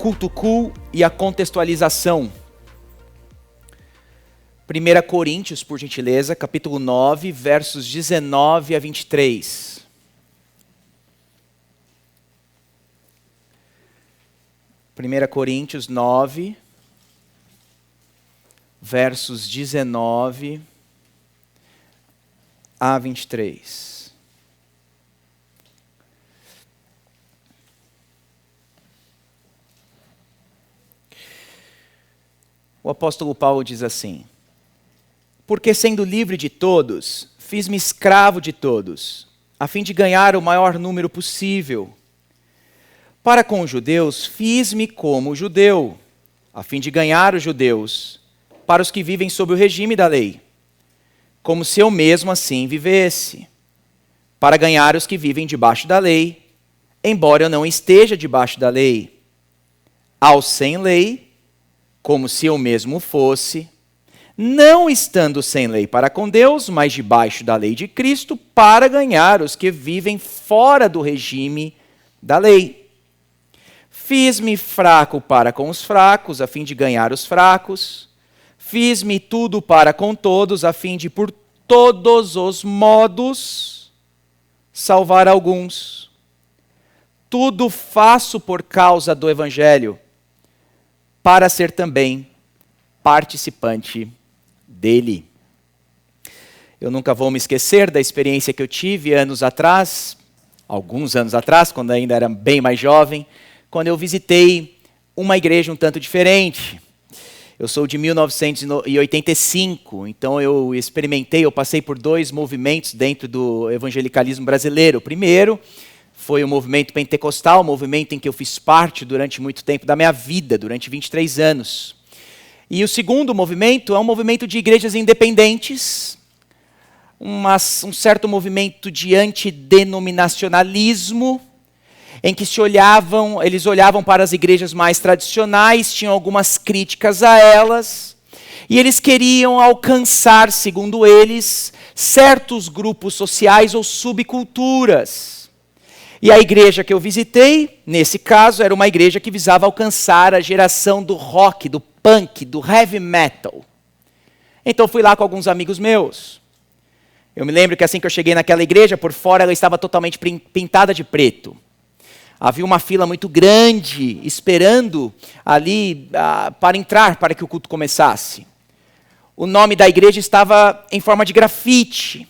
culto cool e a contextualização. 1 Coríntios, por gentileza, capítulo 9, versos 19 a 23. Primeira Coríntios 9, versos 19 a 23. O apóstolo Paulo diz assim: porque sendo livre de todos, fiz-me escravo de todos, a fim de ganhar o maior número possível. Para com os judeus, fiz-me como judeu, a fim de ganhar os judeus, para os que vivem sob o regime da lei, como se eu mesmo assim vivesse, para ganhar os que vivem debaixo da lei, embora eu não esteja debaixo da lei. Aos sem lei, como se eu mesmo fosse, não estando sem lei para com Deus, mas debaixo da lei de Cristo, para ganhar os que vivem fora do regime da lei. Fiz-me fraco para com os fracos, a fim de ganhar os fracos. Fiz-me tudo para com todos, a fim de, por todos os modos, salvar alguns. Tudo faço por causa do Evangelho, para ser também participante dele. Eu nunca vou me esquecer da experiência que eu tive alguns anos atrás, quando ainda era bem mais jovem, quando eu visitei uma igreja um tanto diferente. Eu sou de 1985, então eu passei por dois movimentos dentro do evangelicalismo brasileiro. O primeiro foi o movimento pentecostal, movimento em que eu fiz parte durante muito tempo da minha vida, durante 23 anos. E o segundo movimento é um movimento de igrejas independentes, um certo movimento de antidenominacionalismo, em que eles olhavam para as igrejas mais tradicionais, tinham algumas críticas a elas, e eles queriam alcançar, segundo eles, certos grupos sociais ou subculturas. E a igreja que eu visitei, nesse caso, era uma igreja que visava alcançar a geração do rock, do punk, do heavy metal. Então fui lá com alguns amigos meus. Eu me lembro que assim que eu cheguei naquela igreja, por fora ela estava totalmente pintada de preto. Havia uma fila muito grande esperando ali para entrar, para que o culto começasse. O nome da igreja estava em forma de grafite.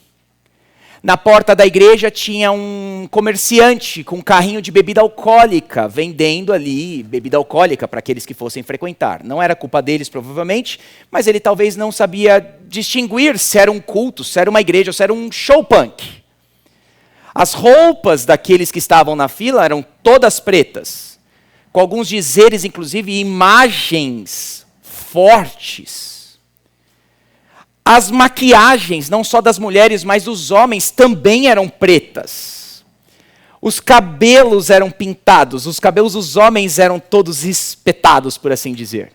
Na porta da igreja tinha um comerciante com um carrinho de bebida alcoólica, vendendo ali bebida alcoólica para aqueles que fossem frequentar. Não era culpa deles, provavelmente, mas ele talvez não sabia distinguir se era um culto, se era uma igreja ou se era um show punk. As roupas daqueles que estavam na fila eram todas pretas, com alguns dizeres, inclusive, imagens fortes. As maquiagens, não só das mulheres, mas dos homens, também eram pretas. Os cabelos eram pintados, os cabelos dos homens eram todos espetados, por assim dizer.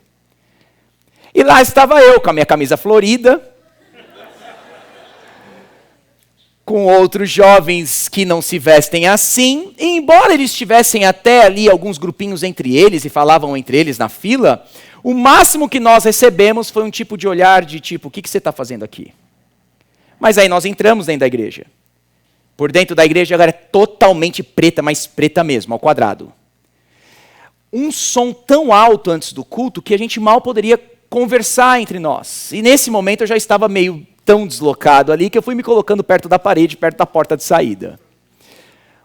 E lá estava eu, com a minha camisa florida, com outros jovens que não se vestem assim, e embora eles tivessem até ali alguns grupinhos entre eles, e falavam entre eles na fila, o máximo que nós recebemos foi um tipo de olhar de tipo, o que você está fazendo aqui? Mas aí nós entramos dentro da igreja. Por dentro da igreja ela era totalmente preta, mas preta mesmo, ao quadrado. Um som tão alto antes do culto que a gente mal poderia conversar entre nós. E nesse momento eu já estava meio tão deslocado ali que eu fui me colocando perto da parede, perto da porta de saída.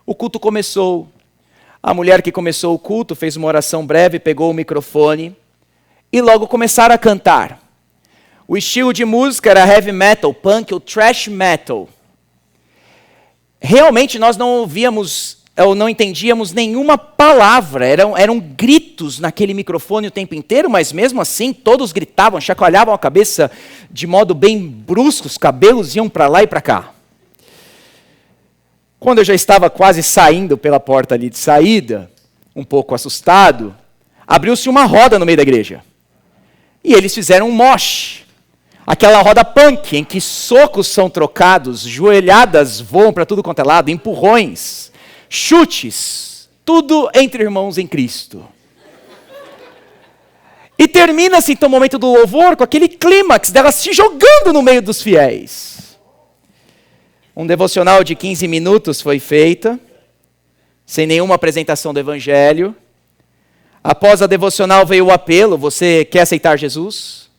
O culto começou. A mulher que começou o culto fez uma oração breve, pegou o microfone e logo começaram a cantar. O estilo de música era heavy metal, punk ou thrash metal. Realmente nós não ouvíamos ou não entendíamos nenhuma palavra. Eram gritos naquele microfone o tempo inteiro, mas mesmo assim todos gritavam, chacoalhavam a cabeça de modo bem brusco, os cabelos iam para lá e para cá. Quando eu já estava quase saindo pela porta ali de saída, um pouco assustado, abriu-se uma roda no meio da igreja. E eles fizeram um mosh. Aquela roda punk, em que socos são trocados, joelhadas voam para tudo quanto é lado, empurrões, chutes, tudo entre irmãos em Cristo. E termina-se então o momento do louvor com aquele clímax dela se jogando no meio dos fiéis. Um devocional de 15 minutos foi feita, sem nenhuma apresentação do evangelho. Após a devocional veio o apelo: você quer aceitar Jesus?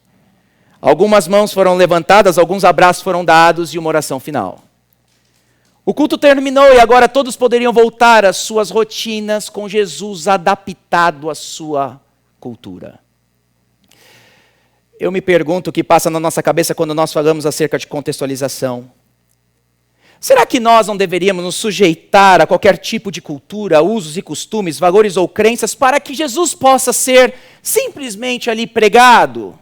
Algumas mãos foram levantadas, alguns abraços foram dados e uma oração final. O culto terminou e agora todos poderiam voltar às suas rotinas com Jesus adaptado à sua cultura. Eu me pergunto o que passa na nossa cabeça quando nós falamos acerca de contextualização. Será que nós não deveríamos nos sujeitar a qualquer tipo de cultura, usos e costumes, valores ou crenças para que Jesus possa ser simplesmente ali pregado?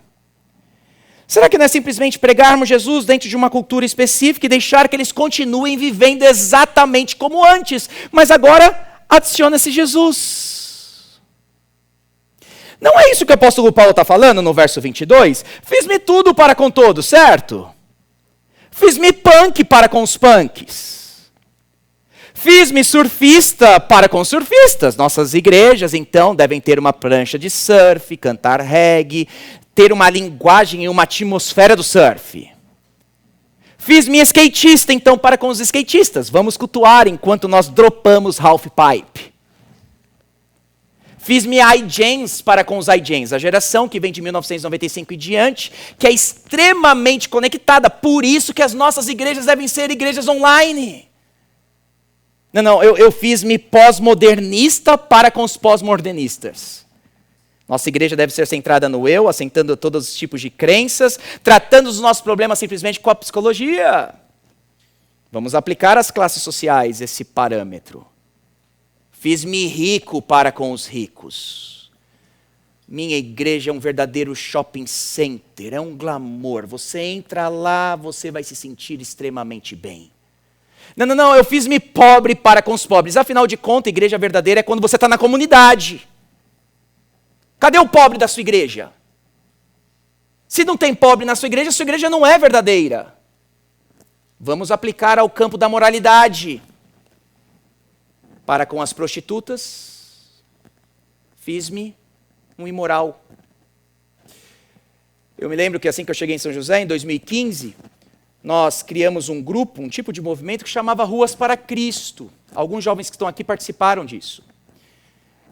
Será que não é simplesmente pregarmos Jesus dentro de uma cultura específica e deixar que eles continuem vivendo exatamente como antes, mas agora adiciona-se Jesus? Não é isso que o apóstolo Paulo está falando no verso 22? Fiz-me tudo para com todos, certo? Fiz-me punk para com os punks. Fiz-me surfista para com os surfistas. Nossas igrejas, então, devem ter uma prancha de surf, cantar reggae, ter uma linguagem e uma atmosfera do surf. Fiz-me skatista, então, para com os skatistas. Vamos cultuar enquanto nós dropamos half pipe. Fiz-me iGens para com os iGens, a geração que vem de 1995 e diante, que é extremamente conectada. Por isso que as nossas igrejas devem ser igrejas online. Eu fiz-me pós-modernista para com os pós-modernistas. Nossa igreja deve ser centrada no eu, assentando todos os tipos de crenças, tratando os nossos problemas simplesmente com a psicologia. Vamos aplicar às classes sociais esse parâmetro. Fiz-me rico para com os ricos. Minha igreja é um verdadeiro shopping center, é um glamour. Você entra lá, você vai se sentir extremamente bem. Eu fiz-me pobre para com os pobres. Afinal de contas, a igreja verdadeira é quando você está na comunidade. Cadê o pobre da sua igreja? Se não tem pobre na sua igreja não é verdadeira. Vamos aplicar ao campo da moralidade. Para com as prostitutas, fiz-me um imoral. Eu me lembro que assim que eu cheguei em São José, em 2015, nós criamos um grupo, um tipo de movimento que chamava Ruas para Cristo. Alguns jovens que estão aqui participaram disso.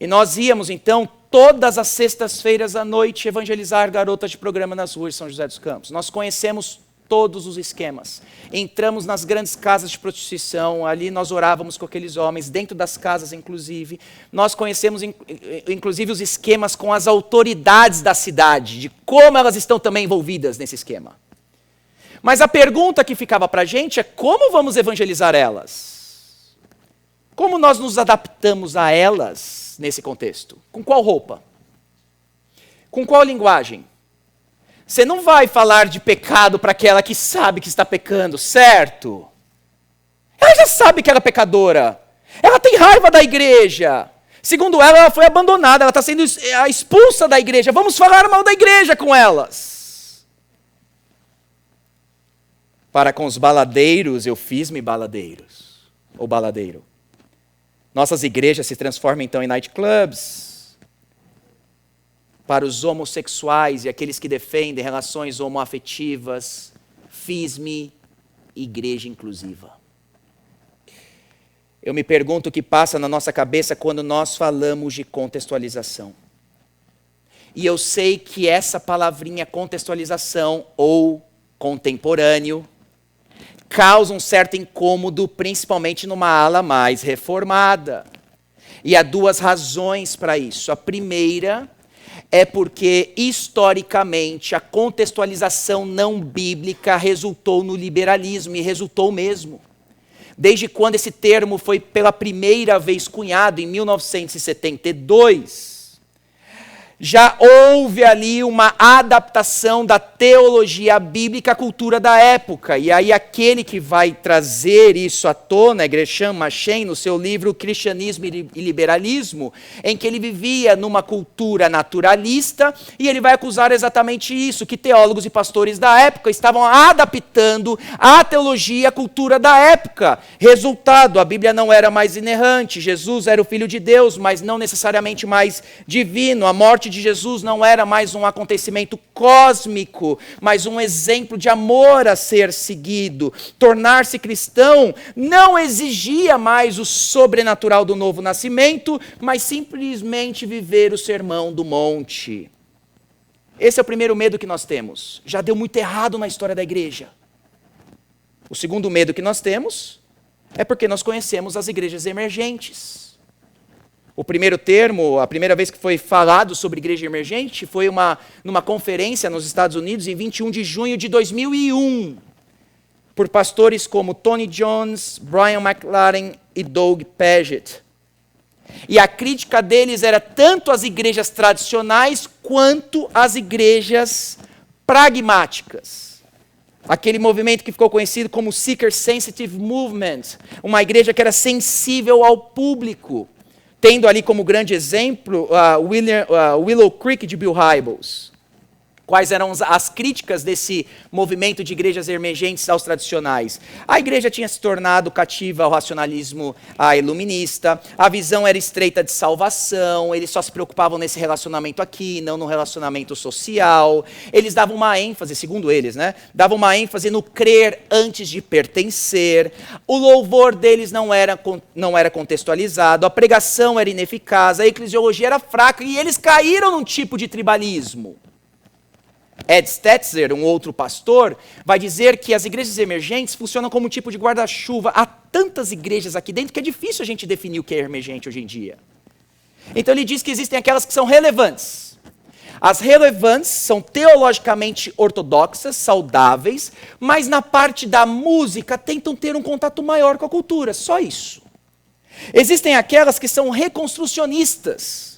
E nós íamos, então, todas as sextas-feiras à noite, evangelizar garotas de programa nas ruas de São José dos Campos. Nós conhecemos todos os esquemas. Entramos nas grandes casas de prostituição, ali nós orávamos com aqueles homens, dentro das casas inclusive. Nós conhecemos inclusive os esquemas com as autoridades da cidade, de como elas estão também envolvidas nesse esquema. Mas a pergunta que ficava para a gente é: como vamos evangelizar elas? Como nós nos adaptamos a elas nesse contexto? Com qual roupa? Com qual linguagem? Você não vai falar de pecado para aquela que sabe que está pecando, certo? Ela já sabe que ela é pecadora. Ela tem raiva da igreja. Segundo ela foi abandonada, ela está sendo expulsa da igreja. Vamos falar mal da igreja com elas. Para com os baladeiros, eu fiz-me baladeiros. Ou baladeiro. Nossas igrejas se transformam então em nightclubs. Para os homossexuais e aqueles que defendem relações homoafetivas, fiz-me igreja inclusiva. Eu me pergunto o que passa na nossa cabeça quando nós falamos de contextualização. E eu sei que essa palavrinha contextualização ou contemporâneo causa um certo incômodo, principalmente numa ala mais reformada. E há duas razões para isso. A primeira é porque, historicamente, a contextualização não bíblica resultou no liberalismo, e resultou mesmo. Desde quando esse termo foi pela primeira vez cunhado, em 1972, já houve ali uma adaptação da teologia bíblica à cultura da época. E aí aquele que vai trazer isso à tona é Gresham Machen, no seu livro Cristianismo e Liberalismo, em que ele vivia numa cultura naturalista, e ele vai acusar exatamente isso, que teólogos e pastores da época estavam adaptando a teologia à cultura da época. Resultado, a Bíblia não era mais inerrante, Jesus era o Filho de Deus, mas não necessariamente mais divino, a morte morte de Jesus não era mais um acontecimento cósmico, mas um exemplo de amor a ser seguido. Tornar-se cristão não exigia mais o sobrenatural do novo nascimento, mas simplesmente viver o Sermão do Monte. Esse é o primeiro medo que nós temos. Já deu muito errado na história da igreja. O segundo medo que nós temos é porque nós conhecemos as igrejas emergentes. O primeiro termo, a primeira vez que foi falado sobre igreja emergente, foi numa conferência nos Estados Unidos, em 21 de junho de 2001, por pastores como Tony Jones, Brian McLaren e Doug Pagitt. E a crítica deles era tanto às igrejas tradicionais, quanto às igrejas pragmáticas. Aquele movimento que ficou conhecido como Seeker Sensitive Movement, uma igreja que era sensível ao público, tendo ali como grande exemplo Willow Creek de Bill Hybels. Quais eram as críticas desse movimento de igrejas emergentes aos tradicionais? A igreja tinha se tornado cativa ao racionalismo iluminista, a visão era estreita de salvação, eles só se preocupavam nesse relacionamento aqui, não no relacionamento social. Eles davam uma ênfase, segundo eles, davam uma ênfase no crer antes de pertencer. O louvor deles não era contextualizado, a pregação era ineficaz, a eclesiologia era fraca e eles caíram num tipo de tribalismo. Ed Stetzer, um outro pastor, vai dizer que as igrejas emergentes funcionam como um tipo de guarda-chuva. Há tantas igrejas aqui dentro que é difícil a gente definir o que é emergente hoje em dia. Então ele diz que existem aquelas que são relevantes. As relevantes são teologicamente ortodoxas, saudáveis, mas na parte da música tentam ter um contato maior com a cultura, só isso. Existem aquelas que são reconstrucionistas.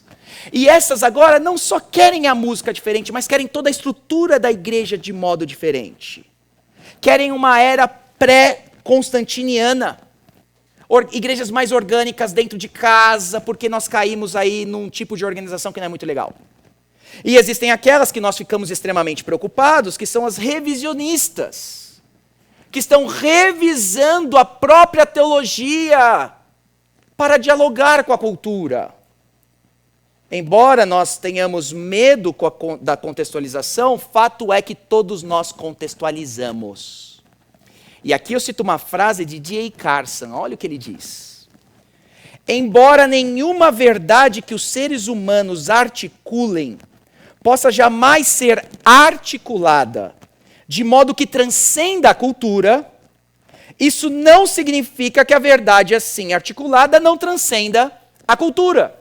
E essas agora não só querem a música diferente, mas querem toda a estrutura da igreja de modo diferente. Querem uma era pré-constantiniana. Igrejas mais orgânicas dentro de casa, porque nós caímos aí num tipo de organização que não é muito legal. E existem aquelas que nós ficamos extremamente preocupados, que são as revisionistas, que estão revisando a própria teologia para dialogar com a cultura. Embora nós tenhamos medo da contextualização, fato é que todos nós contextualizamos. E aqui eu cito uma frase de D.A. Carson, olha o que ele diz. Embora nenhuma verdade que os seres humanos articulem possa jamais ser articulada de modo que transcenda a cultura, isso não significa que a verdade assim articulada não transcenda a cultura.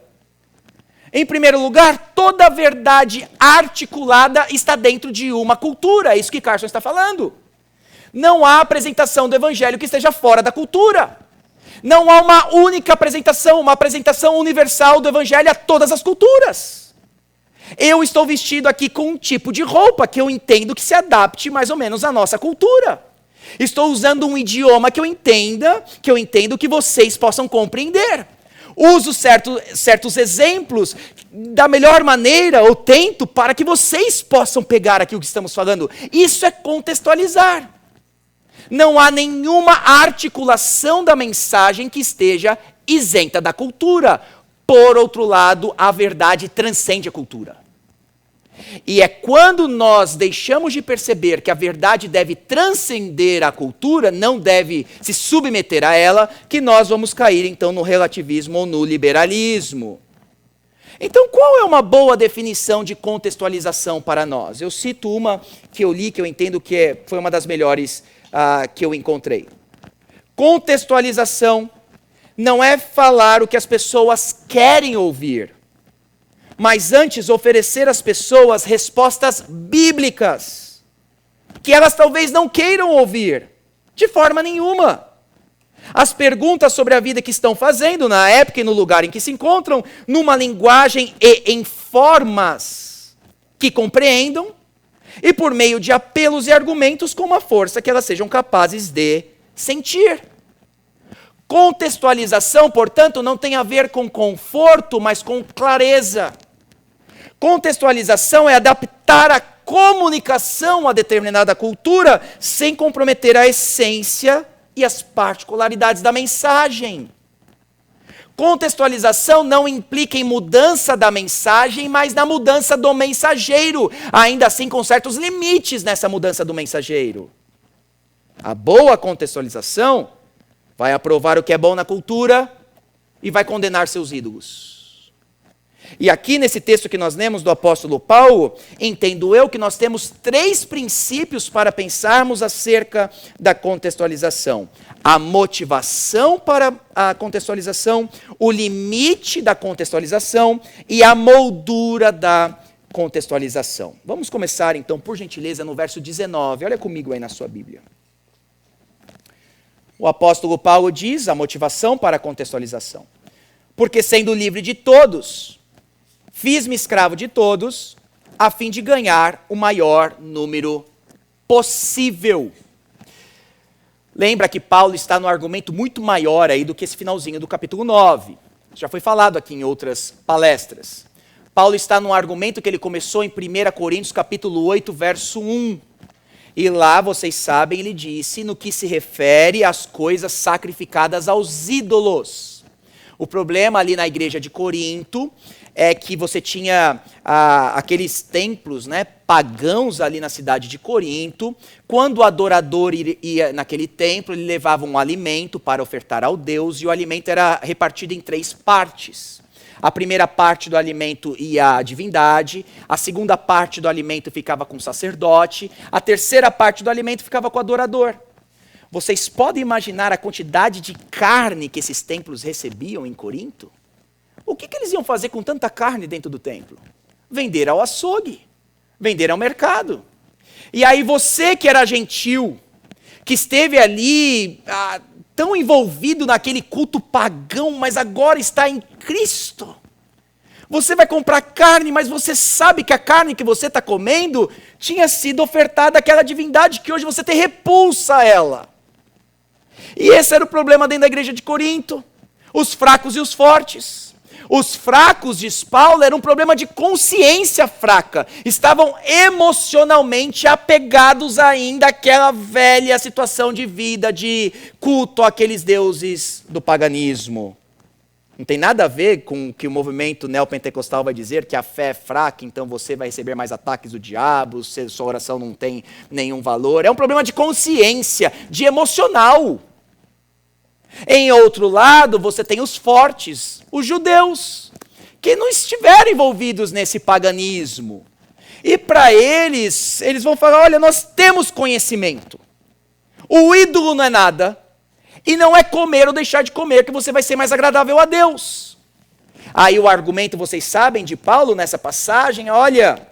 Em primeiro lugar, toda verdade articulada está dentro de uma cultura. É isso que Carson está falando. Não há apresentação do evangelho que esteja fora da cultura. Não há uma única apresentação, uma apresentação universal do evangelho a todas as culturas. Eu estou vestido aqui com um tipo de roupa que eu entendo que se adapte mais ou menos à nossa cultura. Estou usando um idioma que eu entendo que vocês possam compreender. Uso certos exemplos da melhor maneira, ou tento, para que vocês possam pegar aqui o que estamos falando. Isso é contextualizar. Não há nenhuma articulação da mensagem que esteja isenta da cultura. Por outro lado, a verdade transcende a cultura. E é quando nós deixamos de perceber que a verdade deve transcender a cultura, não deve se submeter a ela, que nós vamos cair então no relativismo ou no liberalismo. Então, qual é uma boa definição de contextualização para nós? Eu cito uma que eu li, que eu entendo que foi uma das melhores que eu encontrei. Contextualização não é falar o que as pessoas querem ouvir, mas antes oferecer às pessoas respostas bíblicas, que elas talvez não queiram ouvir, de forma nenhuma. As perguntas sobre a vida que estão fazendo, na época e no lugar em que se encontram, numa linguagem e em formas que compreendam, e por meio de apelos e argumentos com uma força que elas sejam capazes de sentir. Contextualização, portanto, não tem a ver com conforto, mas com clareza. Contextualização é adaptar a comunicação a determinada cultura sem comprometer a essência e as particularidades da mensagem. Contextualização não implica em mudança da mensagem, mas na mudança do mensageiro, ainda assim com certos limites nessa mudança do mensageiro. A boa contextualização vai aprovar o que é bom na cultura e vai condenar seus ídolos. E aqui nesse texto que nós lemos do apóstolo Paulo, entendo eu que nós temos 3 princípios para pensarmos acerca da contextualização. A motivação para a contextualização, o limite da contextualização e a moldura da contextualização. Vamos começar então, por gentileza, no verso 19. Olha comigo aí na sua Bíblia. O apóstolo Paulo diz a motivação para a contextualização. Porque sendo livre de todos, fiz-me escravo de todos, a fim de ganhar o maior número possível. Lembra que Paulo está no argumento muito maior aí do que esse finalzinho do capítulo 9. Já foi falado aqui em outras palestras. Paulo está no argumento que ele começou em 1 Coríntios capítulo 8, verso 1. E lá, vocês sabem, ele disse no que se refere às coisas sacrificadas aos ídolos. O problema ali na igreja de Corinto é que você tinha aqueles templos, né, pagãos ali na cidade de Corinto. Quando o adorador ia naquele templo, ele levava um alimento para ofertar ao Deus, e o alimento era repartido em 3 partes. A primeira parte do alimento ia à divindade, a segunda parte do alimento ficava com o sacerdote, a terceira parte do alimento ficava com o adorador. Vocês podem imaginar a quantidade de carne que esses templos recebiam em Corinto? O que eles iam fazer com tanta carne dentro do templo? Vender ao açougue, vender ao mercado. E aí você que era gentil, que esteve ali tão envolvido naquele culto pagão, mas agora está em Cristo. Você vai comprar carne, mas você sabe que a carne que você está comendo tinha sido ofertada àquela divindade que hoje você tem repulsa a ela. E esse era o problema dentro da igreja de Corinto. Os fracos e os fortes. Os fracos, diz Paulo, era um problema de consciência fraca. Estavam emocionalmente apegados ainda àquela velha situação de vida, de culto àqueles deuses do paganismo. Não tem nada a ver com o que o movimento neopentecostal vai dizer, que a fé é fraca, então você vai receber mais ataques do diabo, sua oração não tem nenhum valor. É um problema de consciência, de emocional. Em outro lado, você tem os fortes, os judeus, que não estiveram envolvidos nesse paganismo. E para eles vão falar, olha, nós temos conhecimento. O ídolo não é nada, e não é comer ou deixar de comer que você vai ser mais agradável a Deus. Aí o argumento, vocês sabem, de Paulo nessa passagem, olha,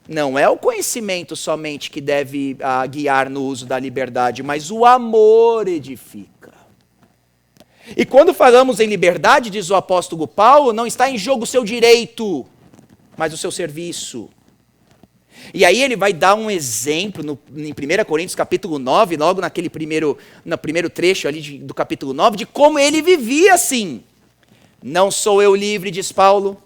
não é o conhecimento somente que deve guiar no uso da liberdade, mas o amor edifica. E quando falamos em liberdade, diz o apóstolo Paulo, não está em jogo o seu direito, mas o seu serviço. E aí ele vai dar um exemplo em 1 Coríntios capítulo 9, logo no primeiro trecho ali do capítulo 9, de como ele vivia assim. Não sou eu livre, diz Paulo,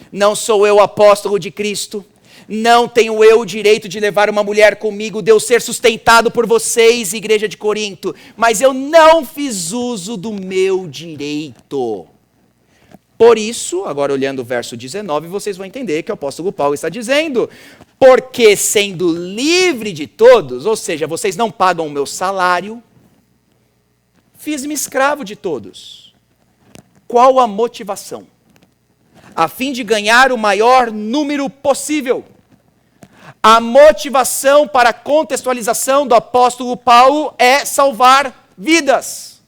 não sou eu apóstolo de Cristo, não tenho eu o direito de levar uma mulher comigo, de eu ser sustentado por vocês, igreja de Corinto, mas eu não fiz uso do meu direito. Por isso, agora olhando o verso 19, vocês vão entender que o apóstolo Paulo está dizendo, porque sendo livre de todos, ou seja, vocês não pagam o meu salário, fiz-me escravo de todos. Qual a motivação? A fim de ganhar o maior número possível. A motivação para a contextualização do apóstolo Paulo é salvar vidas.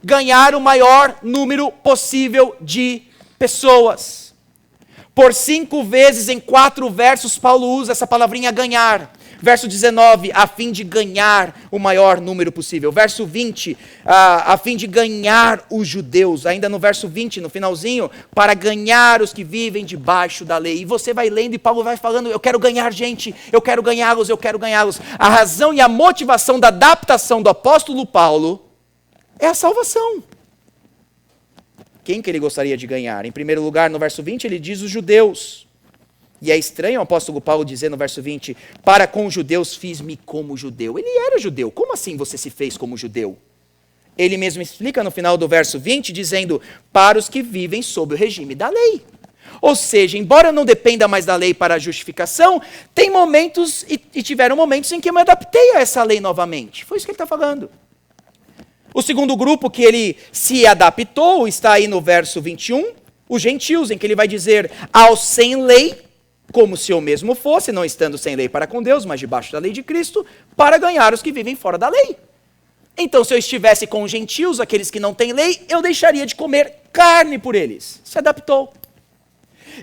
Ganhar o maior número possível de pessoas. Por 5 vezes em 4 versos, Paulo usa essa palavrinha ganhar. Verso 19, a fim de ganhar o maior número possível. Verso 20, a fim de ganhar os judeus. Ainda no verso 20, no finalzinho, para ganhar os que vivem debaixo da lei. E você vai lendo e Paulo vai falando, eu quero ganhar gente, eu quero ganhá-los, eu quero ganhá-los. A razão e a motivação da adaptação do apóstolo Paulo é a salvação. Quem que ele gostaria de ganhar? Em primeiro lugar, no verso 20, ele diz os judeus. E é estranho o apóstolo Paulo dizer no verso 20, para com os judeus fiz-me como judeu. Ele era judeu. Como assim você se fez como judeu? Ele mesmo explica no final do verso 20, dizendo, para os que vivem sob o regime da lei. Ou seja, embora eu não dependa mais da lei para a justificação, tem momentos, e tiveram momentos em que eu me adaptei a essa lei novamente. Foi isso que ele está falando. O segundo grupo que ele se adaptou está aí no verso 21, os gentios, em que ele vai dizer, aos sem lei, como se eu mesmo fosse, não estando sem lei para com Deus, mas debaixo da lei de Cristo, para ganhar os que vivem fora da lei. Então, se eu estivesse com os gentios, aqueles que não têm lei, eu deixaria de comer carne por eles. Se adaptou.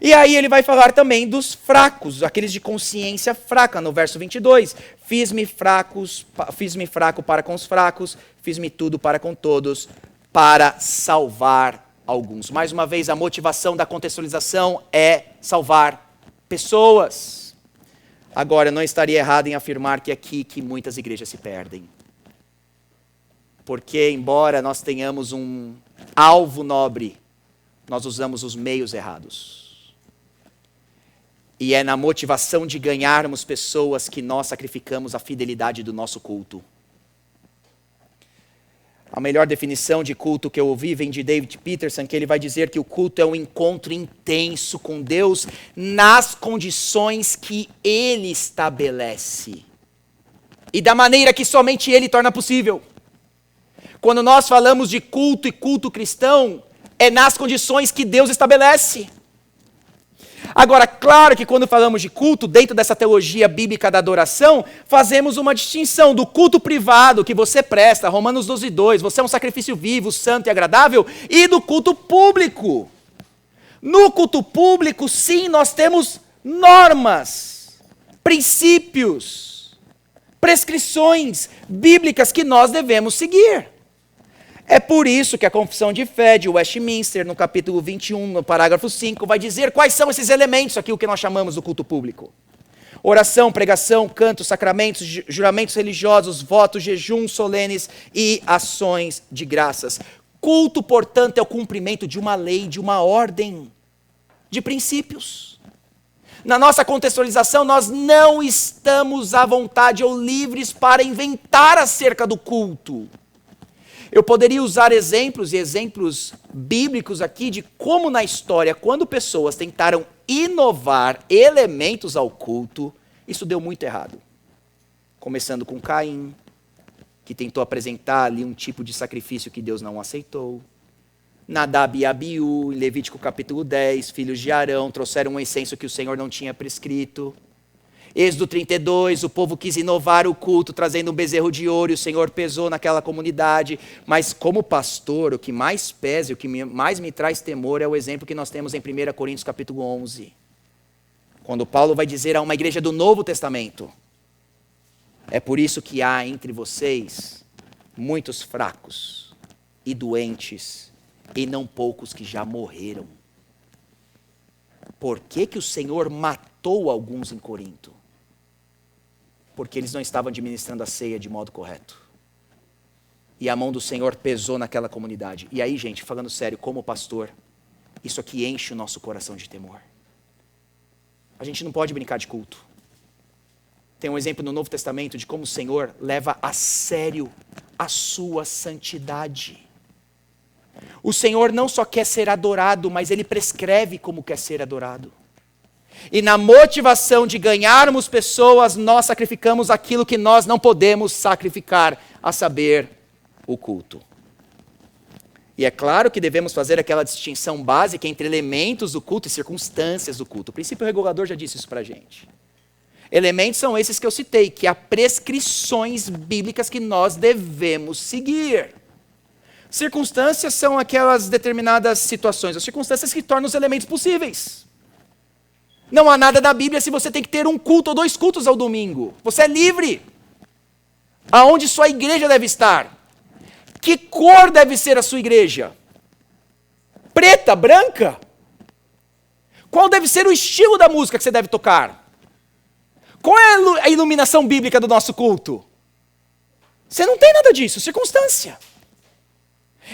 E aí ele vai falar também dos fracos, aqueles de consciência fraca, no verso 22. Fiz-me fraco para com os fracos, fiz-me tudo para com todos, para salvar alguns. Mais uma vez, a motivação da contextualização é salvar pessoas. Agora, não estaria errado em afirmar que aqui que muitas igrejas se perdem. Porque, embora nós tenhamos um alvo nobre, nós usamos os meios errados. E é na motivação de ganharmos pessoas que nós sacrificamos a fidelidade do nosso culto. A melhor definição de culto que eu ouvi vem de David Peterson, que ele vai dizer que o culto é um encontro intenso com Deus nas condições que Ele estabelece. E da maneira que somente Ele torna possível. Quando nós falamos de culto e culto cristão, é nas condições que Deus estabelece. Agora, claro que quando falamos de culto, dentro dessa teologia bíblica da adoração, fazemos uma distinção do culto privado que você presta, Romanos 12:2, você é um sacrifício vivo, santo e agradável, e do culto público. No culto público, sim, nós temos normas, princípios, prescrições bíblicas que nós devemos seguir. É por isso que a Confissão de Fé de Westminster, no capítulo 21, no parágrafo 5, vai dizer quais são esses elementos aqui, o que nós chamamos do culto público. Oração, pregação, canto, sacramentos, juramentos religiosos, votos, jejuns solenes e ações de graças. Culto, portanto, é o cumprimento de uma lei, de uma ordem, de princípios. Na nossa contextualização, nós não estamos à vontade ou livres para inventar acerca do culto. Eu poderia usar exemplos e exemplos bíblicos aqui de como na história, quando pessoas tentaram inovar elementos ao culto, isso deu muito errado. Começando com Caim, que tentou apresentar ali um tipo de sacrifício que Deus não aceitou. Nadab e Abiú, em Levítico capítulo 10, filhos de Arão, trouxeram um incenso que o Senhor não tinha prescrito. Êxodo 32, o povo quis inovar o culto, trazendo um bezerro de ouro, e o Senhor pesou naquela comunidade. Mas como pastor, o que mais pesa, o que mais me traz temor é o exemplo que nós temos em 1 Coríntios capítulo 11. Quando Paulo vai dizer a uma igreja do Novo Testamento, é por isso que há entre vocês muitos fracos e doentes, e não poucos que já morreram. Por que que o Senhor matou alguns em Corinto? Porque eles não estavam administrando a ceia de modo correto. E a mão do Senhor pesou naquela comunidade. E aí, gente, falando sério, como pastor, isso aqui enche o nosso coração de temor. A gente não pode brincar de culto. Tem um exemplo no Novo Testamento de como o Senhor leva a sério a sua santidade. O Senhor não só quer ser adorado, mas Ele prescreve como quer ser adorado. E na motivação de ganharmos pessoas, nós sacrificamos aquilo que nós não podemos sacrificar, a saber, o culto. E é claro que devemos fazer aquela distinção básica entre elementos do culto e circunstâncias do culto. O princípio regulador já disse isso para a gente. Elementos são esses que eu citei, que há prescrições bíblicas que nós devemos seguir. Circunstâncias são aquelas determinadas situações, as circunstâncias que tornam os elementos possíveis. Não há nada na Bíblia se você tem que ter um culto ou 2 cultos ao domingo. Você é livre. Aonde sua igreja deve estar? Que cor deve ser a sua igreja? Preta, branca? Qual deve ser o estilo da música que você deve tocar? Qual é a iluminação bíblica do nosso culto? Você não tem nada disso, circunstância.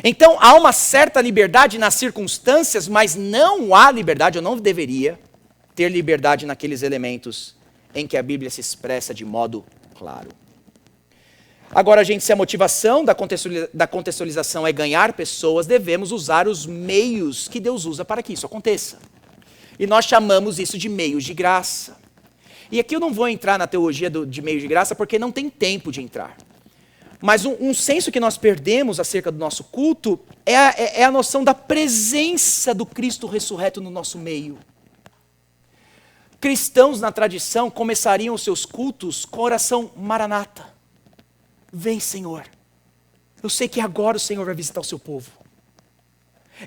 Então, há uma certa liberdade nas circunstâncias, mas não há liberdade, ou não deveria ter liberdade naqueles elementos em que a Bíblia se expressa de modo claro. Agora, gente, se a motivação da contextualização é ganhar pessoas, devemos usar os meios que Deus usa para que isso aconteça. E nós chamamos isso de meios de graça. E aqui eu não vou entrar na teologia de meios de graça, porque não tem tempo de entrar. Mas um senso que nós perdemos acerca do nosso culto é a noção da presença do Cristo ressurreto no nosso meio. Cristãos na tradição começariam os seus cultos com a oração Maranata. Vem, Senhor. Eu sei que agora o Senhor vai visitar o seu povo.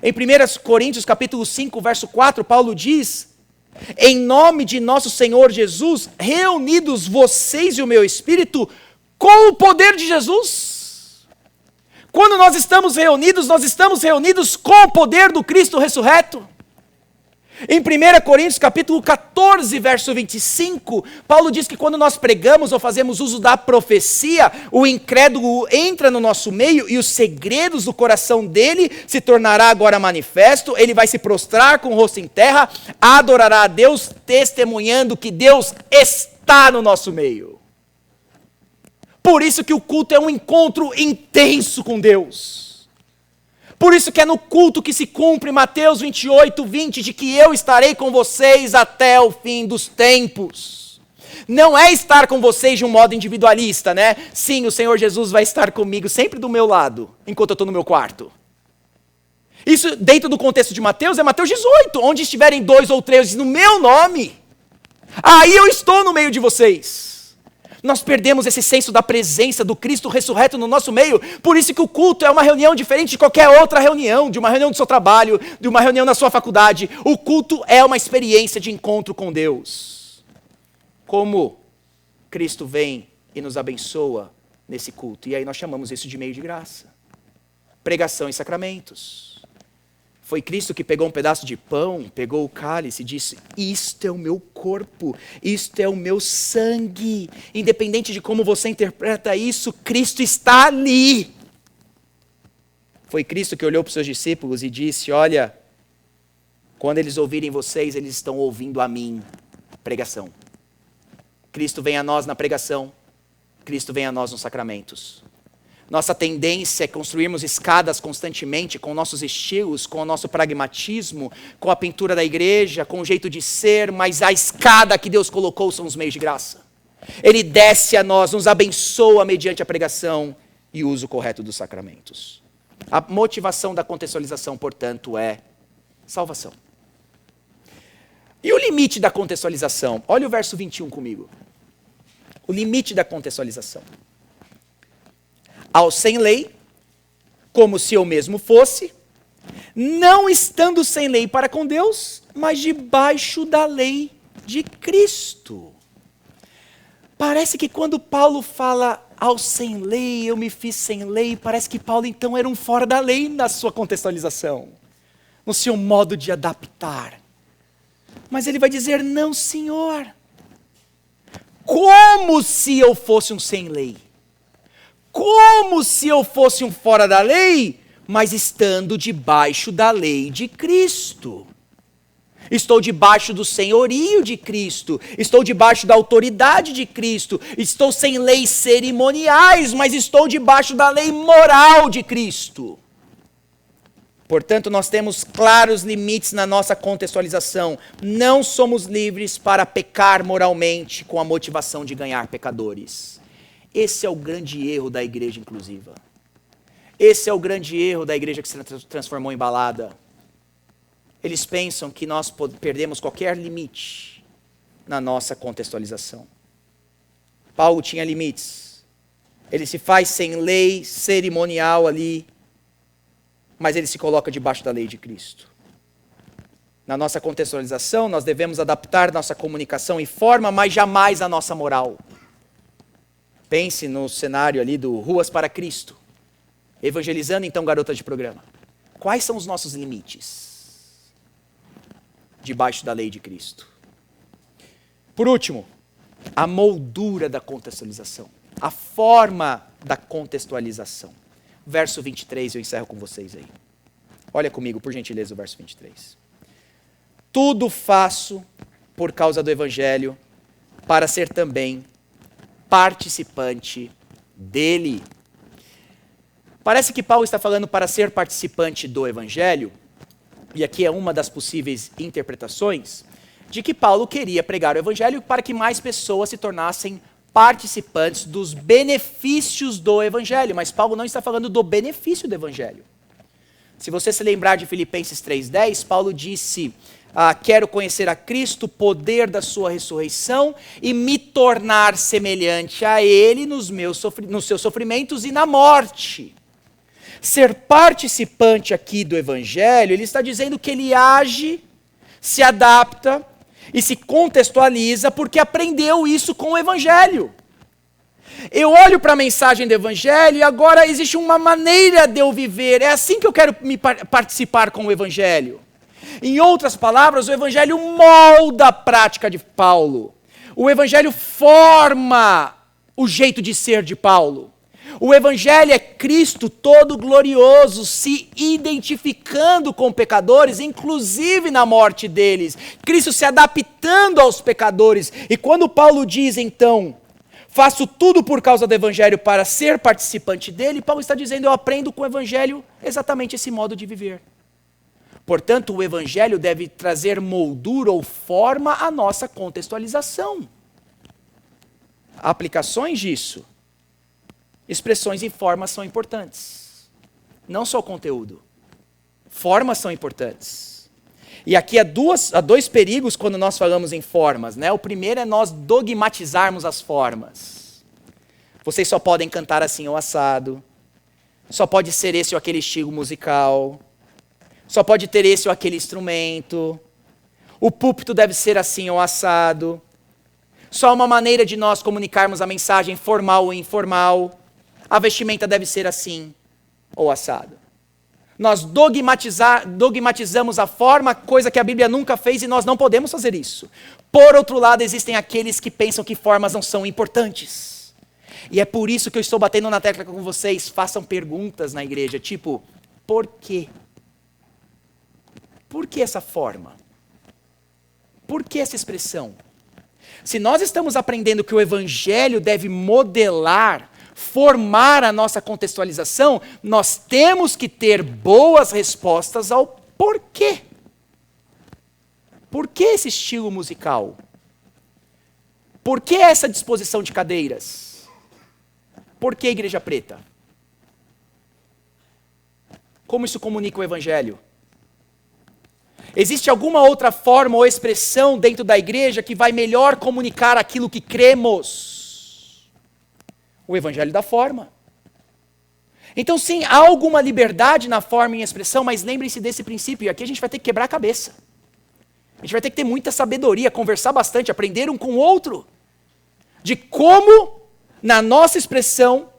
Em 1 Coríntios capítulo 5, verso 4, Paulo diz: em nome de nosso Senhor Jesus, reunidos vocês e o meu espírito, com o poder de Jesus. Quando nós estamos reunidos com o poder do Cristo ressurreto. Em 1 Coríntios capítulo 14, verso 25, Paulo diz que quando nós pregamos ou fazemos uso da profecia, o incrédulo entra no nosso meio e os segredos do coração dele se tornará agora manifesto, ele vai se prostrar com o rosto em terra, adorará a Deus, testemunhando que Deus está no nosso meio. Por isso que o culto é um encontro intenso com Deus. Por isso que é no culto que se cumpre Mateus 28, 20, de que eu estarei com vocês até o fim dos tempos. Não é estar com vocês de um modo individualista, né? Sim, o Senhor Jesus vai estar comigo sempre do meu lado, enquanto eu estou no meu quarto. Isso, dentro do contexto de Mateus, é Mateus 18, onde estiverem 2 ou 3 no meu nome, aí eu estou no meio de vocês. Nós perdemos esse senso da presença do Cristo ressurreto no nosso meio, por isso que o culto é uma reunião diferente de qualquer outra reunião, de uma reunião do seu trabalho, de uma reunião na sua faculdade. O culto é uma experiência de encontro com Deus. Como Cristo vem e nos abençoa nesse culto, e aí nós chamamos isso de meio de graça. Pregação e sacramentos. Foi Cristo que pegou um pedaço de pão, pegou o cálice e disse: isto é o meu corpo, isto é o meu sangue. Independente de como você interpreta isso, Cristo está ali. Foi Cristo que olhou para os seus discípulos e disse: olha, quando eles ouvirem vocês, eles estão ouvindo a mim. Pregação. Cristo vem a nós na pregação, Cristo vem a nós nos sacramentos. Nossa tendência é construirmos escadas constantemente com nossos estilos, com o nosso pragmatismo, com a pintura da igreja, com o jeito de ser, mas a escada que Deus colocou são os meios de graça. Ele desce a nós, nos abençoa mediante a pregação e o uso correto dos sacramentos. A motivação da contextualização, portanto, é salvação. E o limite da contextualização? Olha o verso 21 comigo. O limite da contextualização. Ao sem lei, como se eu mesmo fosse, não estando sem lei para com Deus, mas debaixo da lei de Cristo. Parece que quando Paulo fala ao sem lei, eu me fiz sem lei, parece que Paulo então era um fora da lei na sua contextualização, no seu modo de adaptar. Mas ele vai dizer: não, Senhor, como se eu fosse um sem lei. Como se eu fosse um fora da lei, mas estando debaixo da lei de Cristo. Estou debaixo do senhorio de Cristo, estou debaixo da autoridade de Cristo, estou sem leis cerimoniais, mas estou debaixo da lei moral de Cristo. Portanto, nós temos claros limites na nossa contextualização. Não somos livres para pecar moralmente com a motivação de ganhar pecadores. Esse é o grande erro da igreja inclusiva. Esse é o grande erro da igreja que se transformou em balada. Eles pensam que nós perdemos qualquer limite na nossa contextualização. Paulo tinha limites. Ele se faz sem lei cerimonial ali, mas ele se coloca debaixo da lei de Cristo. Na nossa contextualização, nós devemos adaptar nossa comunicação e forma, mas jamais a nossa moral. Pense no cenário ali do Ruas para Cristo. Evangelizando então garotas de programa. Quais são os nossos limites? Debaixo da lei de Cristo. Por último, a moldura da contextualização. A forma da contextualização. Verso 23, eu encerro com vocês aí. Olha comigo, por gentileza, o verso 23. Tudo faço por causa do Evangelho, para ser também participante dele. Parece que Paulo está falando para ser participante do evangelho, e aqui é uma das possíveis interpretações, de que Paulo queria pregar o evangelho para que mais pessoas se tornassem participantes dos benefícios do evangelho, mas Paulo não está falando do benefício do evangelho. Se você se lembrar de Filipenses 3,10, Paulo disse, quero conhecer a Cristo, o poder da sua ressurreição e me tornar semelhante a Ele nos seus sofrimentos e na morte. Ser participante aqui do evangelho, ele está dizendo que ele age, se adapta e se contextualiza porque aprendeu isso com o evangelho. Eu olho para a mensagem do evangelho e agora existe uma maneira de eu viver. É assim que eu quero participar com o evangelho. Em outras palavras, o evangelho molda a prática de Paulo. O evangelho forma o jeito de ser de Paulo. O evangelho é Cristo todo glorioso, se identificando com pecadores, inclusive na morte deles. Cristo se adaptando aos pecadores. E quando Paulo diz, então, faço tudo por causa do evangelho para ser participante dele, Paulo está dizendo, eu aprendo com o evangelho exatamente esse modo de viver. Portanto, o evangelho deve trazer moldura ou forma à nossa contextualização. Aplicações disso. Expressões e formas são importantes. Não só o conteúdo. Formas são importantes. E aqui há dois perigos quando nós falamos em formas, né? O primeiro é nós dogmatizarmos as formas. Vocês só podem cantar assim ou assado. Só pode ser esse ou aquele estilo musical. Só pode ter esse ou aquele instrumento. O púlpito deve ser assim ou assado. Só uma maneira de nós comunicarmos a mensagem formal ou informal. A vestimenta deve ser assim ou assado. Nós dogmatizamos a forma, coisa que a Bíblia nunca fez e nós não podemos fazer isso. Por outro lado, existem aqueles que pensam que formas não são importantes. E é por isso que eu estou batendo na tecla com vocês. Façam perguntas na igreja, tipo, por quê? Por que essa forma? Por que essa expressão? Se nós estamos aprendendo que o evangelho deve modelar, formar a nossa contextualização, nós temos que ter boas respostas ao porquê. Por que esse estilo musical? Por que essa disposição de cadeiras? Por que igreja preta? Como isso comunica o evangelho? Existe alguma outra forma ou expressão dentro da igreja que vai melhor comunicar aquilo que cremos? O evangelho da forma. Então sim, há alguma liberdade na forma e expressão, mas lembrem-se desse princípio, e aqui a gente vai ter que quebrar a cabeça. A gente vai ter que ter muita sabedoria, conversar bastante, aprender um com o outro, de como, na nossa expressão,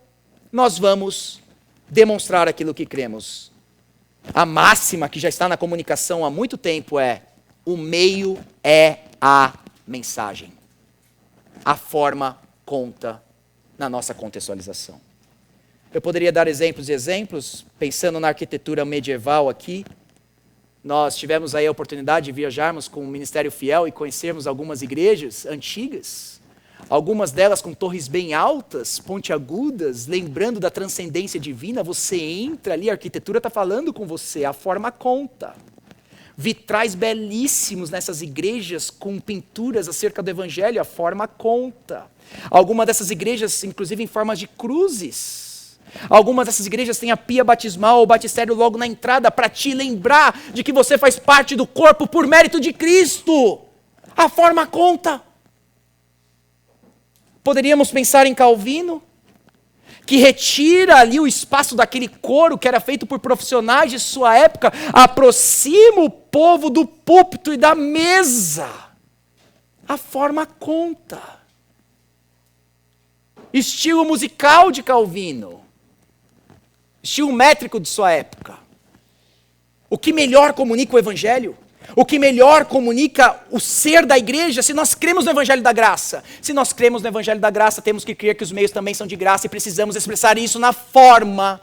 nós vamos demonstrar aquilo que cremos. A máxima que já está na comunicação há muito tempo é: o meio é a mensagem. A forma conta na nossa contextualização. Eu poderia dar exemplos e exemplos, pensando na arquitetura medieval aqui. Nós tivemos aí a oportunidade de viajarmos com o Ministério Fiel e conhecermos algumas igrejas antigas, algumas delas com torres bem altas, pontiagudas, lembrando da transcendência divina. Você entra ali, a arquitetura está falando com você, a forma conta. Vitrais belíssimos nessas igrejas com pinturas acerca do evangelho, a forma conta. Algumas dessas igrejas, inclusive em formas de cruzes. Algumas dessas igrejas têm a pia batismal ou batistério logo na entrada para te lembrar de que você faz parte do corpo por mérito de Cristo. A forma conta. Poderíamos pensar em Calvino, que retira ali o espaço daquele coro que era feito por profissionais de sua época, aproxima o povo do púlpito e da mesa. A forma conta. Estilo musical de Calvino. Estilo métrico de sua época. O que melhor comunica o evangelho? O que melhor comunica o ser da igreja se nós cremos no evangelho da graça? Se nós cremos no evangelho da graça, temos que crer que os meios também são de graça e precisamos expressar isso na forma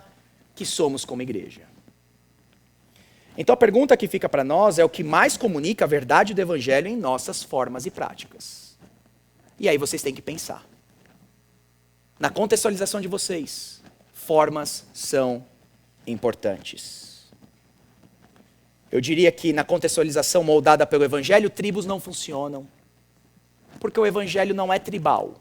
que somos como igreja. Então a pergunta que fica para nós é: o que mais comunica a verdade do evangelho em nossas formas e práticas? E aí vocês têm que pensar. na contextualização de vocês, formas são importantes. Eu diria que na contextualização moldada pelo Evangelho, tribos não funcionam. Porque o Evangelho não é tribal.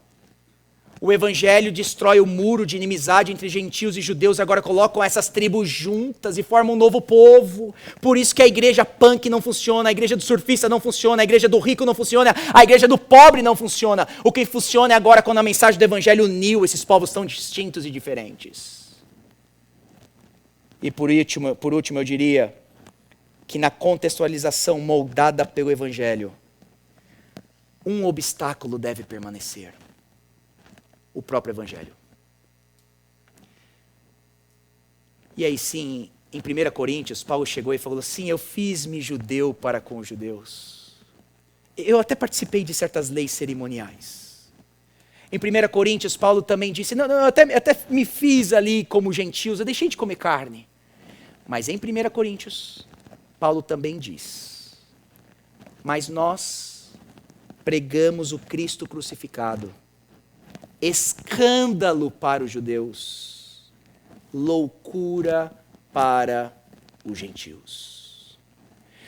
O Evangelho destrói o muro de inimizade entre gentios e judeus, agora colocam essas tribos juntas e formam um novo povo. Por isso que a igreja punk não funciona, a igreja do surfista não funciona, a igreja do rico não funciona, a igreja do pobre não funciona. O que funciona é agora quando a mensagem do Evangelho uniu esses povos tão distintos e diferentes. E por último eu diria que na contextualização moldada pelo Evangelho, um obstáculo deve permanecer. O próprio Evangelho. E aí sim, em 1 Coríntios, Paulo chegou e falou assim, eu fiz-me judeu para com os judeus. Eu até participei de certas leis cerimoniais. Em 1 Coríntios, Paulo também disse, não, eu até me fiz ali como gentios, eu deixei de comer carne. Mas em 1 Coríntios, Paulo também diz, mas nós pregamos o Cristo crucificado, escândalo para os judeus, loucura para os gentios.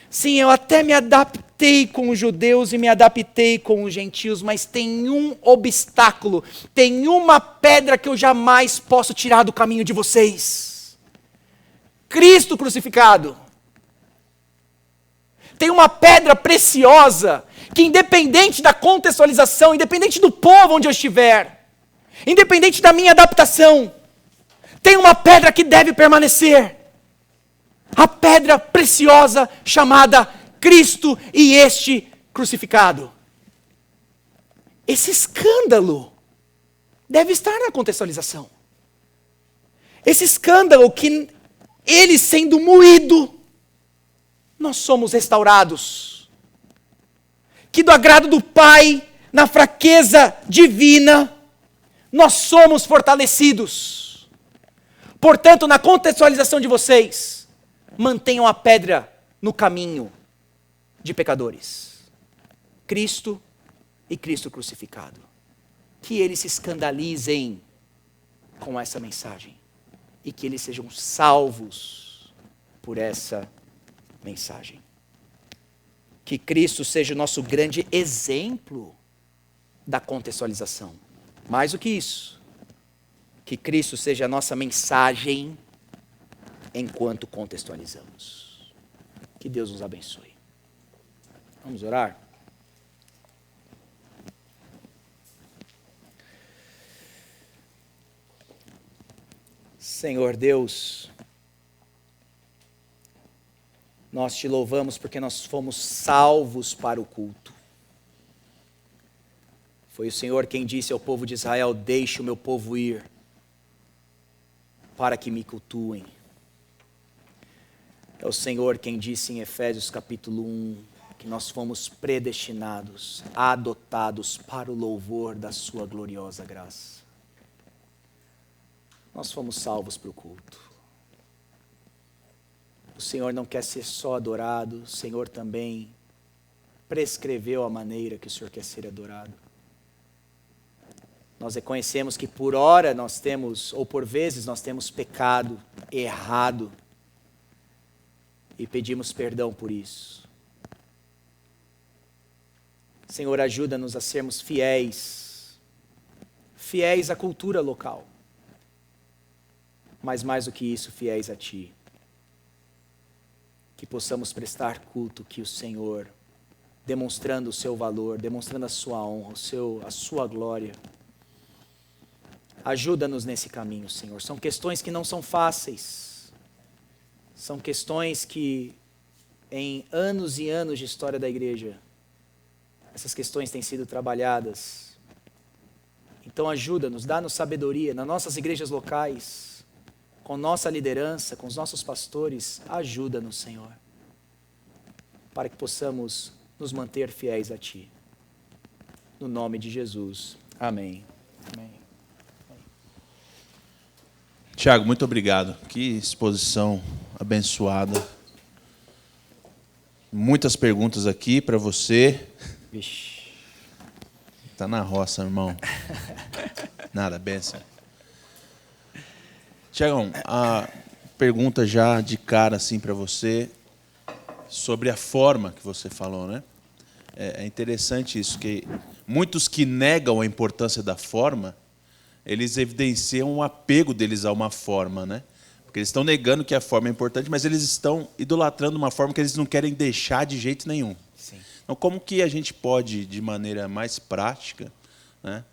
Sim, eu até me adaptei com os judeus e me adaptei com os gentios, mas tem um obstáculo, tem uma pedra que eu jamais posso tirar do caminho de vocês. Cristo crucificado. Tem uma pedra preciosa, que independente da contextualização, independente do povo onde eu estiver, independente da minha adaptação, tem uma pedra que deve permanecer. A pedra preciosa chamada Cristo e este crucificado. Esse escândalo deve estar na contextualização. Esse escândalo que ele sendo moído, nós somos restaurados. Que do agrado do Pai, na fraqueza divina, nós somos fortalecidos. Portanto, na contextualização de vocês, mantenham a pedra no caminho de pecadores. Cristo e Cristo crucificado. Que eles se escandalizem com essa mensagem. E que eles sejam salvos por essa mensagem. Que Cristo seja o nosso grande exemplo da contextualização. Mais do que isso, que Cristo seja a nossa mensagem enquanto contextualizamos. Que Deus nos abençoe. Vamos orar? Senhor Deus, nós te louvamos porque nós fomos salvos para o culto. Foi o Senhor quem disse ao povo de Israel, deixe o meu povo ir, para que me cultuem. É o Senhor quem disse em Efésios capítulo 1, que nós fomos predestinados, adotados para o louvor da sua gloriosa graça. Nós fomos salvos para o culto. O Senhor não quer ser só adorado, o Senhor também prescreveu a maneira que o Senhor quer ser adorado. Nós reconhecemos que por hora nós temos, ou por vezes nós temos pecado, errado, e pedimos perdão por isso. Senhor, ajuda-nos a sermos fiéis à cultura local, mas mais do que isso, fiéis a Ti. Que possamos prestar culto que o Senhor, demonstrando o seu valor, demonstrando a sua honra, a sua glória, ajuda-nos nesse caminho, Senhor. São questões que não são fáceis. São questões que, em anos e anos de história da igreja, essas questões têm sido trabalhadas. Então ajuda-nos, dá-nos sabedoria nas nossas igrejas locais, com nossa liderança, com os nossos pastores, ajuda-nos, Senhor, para que possamos nos manter fiéis a Ti. No nome de Jesus. Amém. Amém. Tiago, muito obrigado. Que exposição abençoada. Muitas perguntas aqui para você. Vixe. Tá na roça, irmão. Nada, benção. Tiagão, a pergunta já de cara assim para você sobre a forma que você falou, né? É interessante isso, que muitos que negam a importância da forma, eles evidenciam um apego deles a uma forma, né? Porque eles estão negando que a forma é importante, mas eles estão idolatrando uma forma que eles não querem deixar de jeito nenhum. Sim. Então, como que a gente pode, de maneira mais prática, né,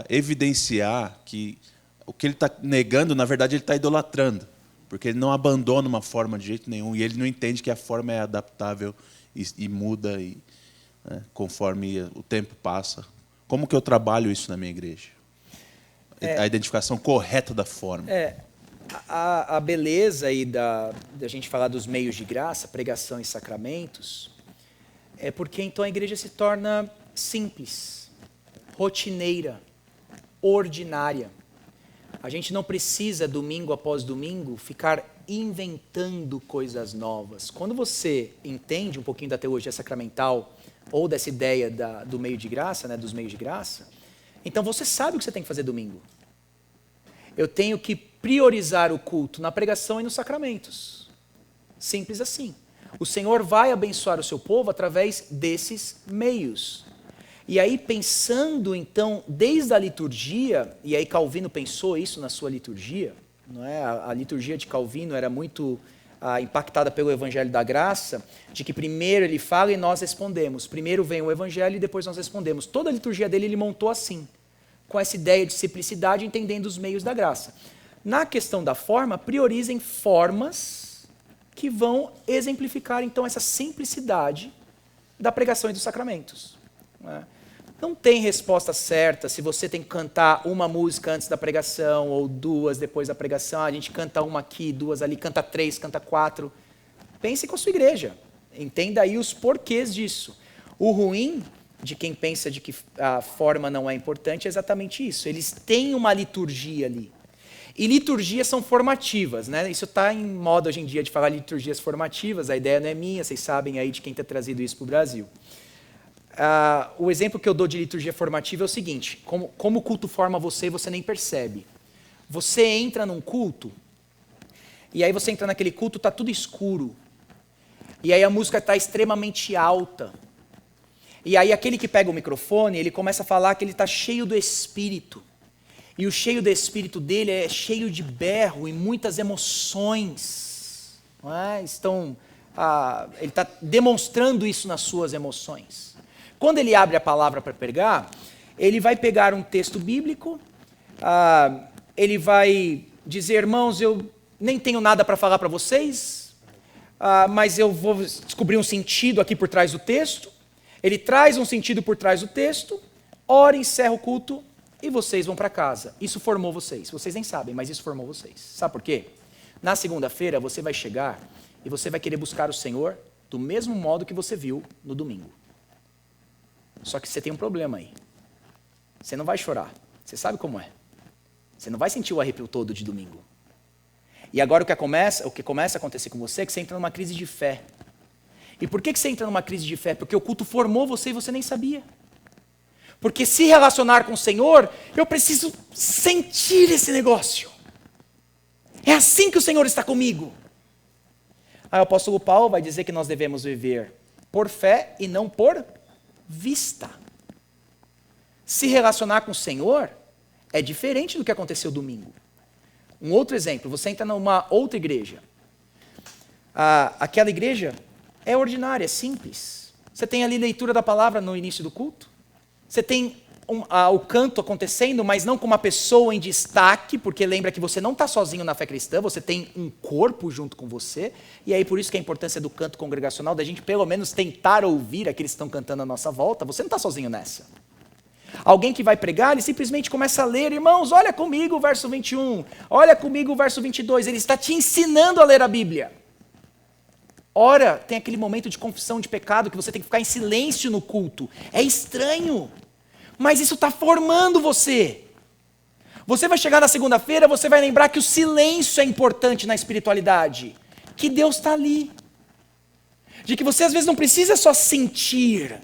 evidenciar que o que ele está negando, na verdade, ele está idolatrando, porque ele não abandona uma forma de jeito nenhum e ele não entende que a forma é adaptável e muda né, conforme o tempo passa. Como que eu trabalho isso na minha igreja? A identificação correta da forma. A beleza aí da gente falar dos meios de graça, pregação e sacramentos, é porque então a igreja se torna simples, rotineira, ordinária. A gente não precisa, domingo após domingo, ficar inventando coisas novas. Quando você entende um pouquinho da teologia sacramental ou dessa ideia do meio de graça, né, dos meios de graça, então você sabe o que você tem que fazer domingo. Eu tenho que priorizar o culto na pregação e nos sacramentos. Simples assim. O Senhor vai abençoar o seu povo através desses meios. E aí, pensando, então, desde a liturgia, e aí Calvino pensou isso na sua liturgia, não é? A liturgia de Calvino era muito impactada pelo Evangelho da Graça, de que primeiro ele fala e nós respondemos. Primeiro vem o Evangelho e depois nós respondemos. Toda a liturgia dele ele montou assim, com essa ideia de simplicidade, entendendo os meios da graça. Na questão da forma, priorizem formas que vão exemplificar, então, essa simplicidade da pregação e dos sacramentos. Não tem resposta certa se você tem que cantar uma música antes da pregação ou duas depois da pregação. A gente canta uma aqui, duas ali, canta 3, canta 4. Pense com a sua igreja. Entenda aí os porquês disso. O ruim de quem pensa de que a forma não é importante é exatamente isso. Eles têm uma liturgia ali. E liturgias são formativas, né? Isso está em moda hoje em dia de falar liturgias formativas. A ideia não é minha, vocês sabem aí de quem está trazido isso para o Brasil. O exemplo que eu dou de liturgia formativa é o seguinte: como o culto forma você e você nem percebe. Você entra num culto, e aí você entra naquele culto, está tudo escuro. E aí a música está extremamente alta. E aí aquele que pega o microfone, ele começa a falar que ele está cheio do Espírito. E o cheio do Espírito dele é cheio de berro e muitas emoções. Não é? Ele está demonstrando isso nas suas emoções. Quando ele abre a palavra para pregar, ele vai pegar um texto bíblico, ele vai dizer, irmãos, eu nem tenho nada para falar para vocês, mas eu vou descobrir um sentido aqui por trás do texto. Ele traz um sentido por trás do texto, ora, encerra o culto e vocês vão para casa. Isso formou vocês. Vocês nem sabem, mas isso formou vocês. Sabe por quê? Na segunda-feira você vai chegar e você vai querer buscar o Senhor do mesmo modo que você viu no domingo. Só que você tem um problema aí. Você não vai chorar. Você sabe como é. Você não vai sentir o arrepio todo de domingo. E agora o que começa a acontecer com você é que você entra numa crise de fé. E por que você entra numa crise de fé? Porque o culto formou você e você nem sabia. Porque se relacionar com o Senhor, eu preciso sentir esse negócio. É assim que o Senhor está comigo. Aí o apóstolo Paulo vai dizer que nós devemos viver por fé e não por vista. Se relacionar com o Senhor é diferente do que aconteceu domingo. Um outro exemplo, você entra numa outra igreja. Aquela igreja é ordinária, é simples. Você tem ali leitura da palavra no início do culto. Você tem o canto acontecendo, mas não com uma pessoa em destaque, porque lembra que você não está sozinho na fé cristã, você tem um corpo junto com você, e aí por isso que a importância do canto congregacional, da gente pelo menos tentar ouvir aqueles que estão cantando à nossa volta. Você não está sozinho nessa. Alguém que vai pregar, ele simplesmente começa a ler, irmãos, olha comigo o verso 21, olha comigo o verso 22, ele está te ensinando a ler a Bíblia. Ora, tem aquele momento de confissão de pecado que você tem que ficar em silêncio no culto. É estranho, mas isso está formando você. Você vai chegar na segunda-feira, você vai lembrar que o silêncio é importante na espiritualidade, que Deus está ali. De que você às vezes não precisa só sentir,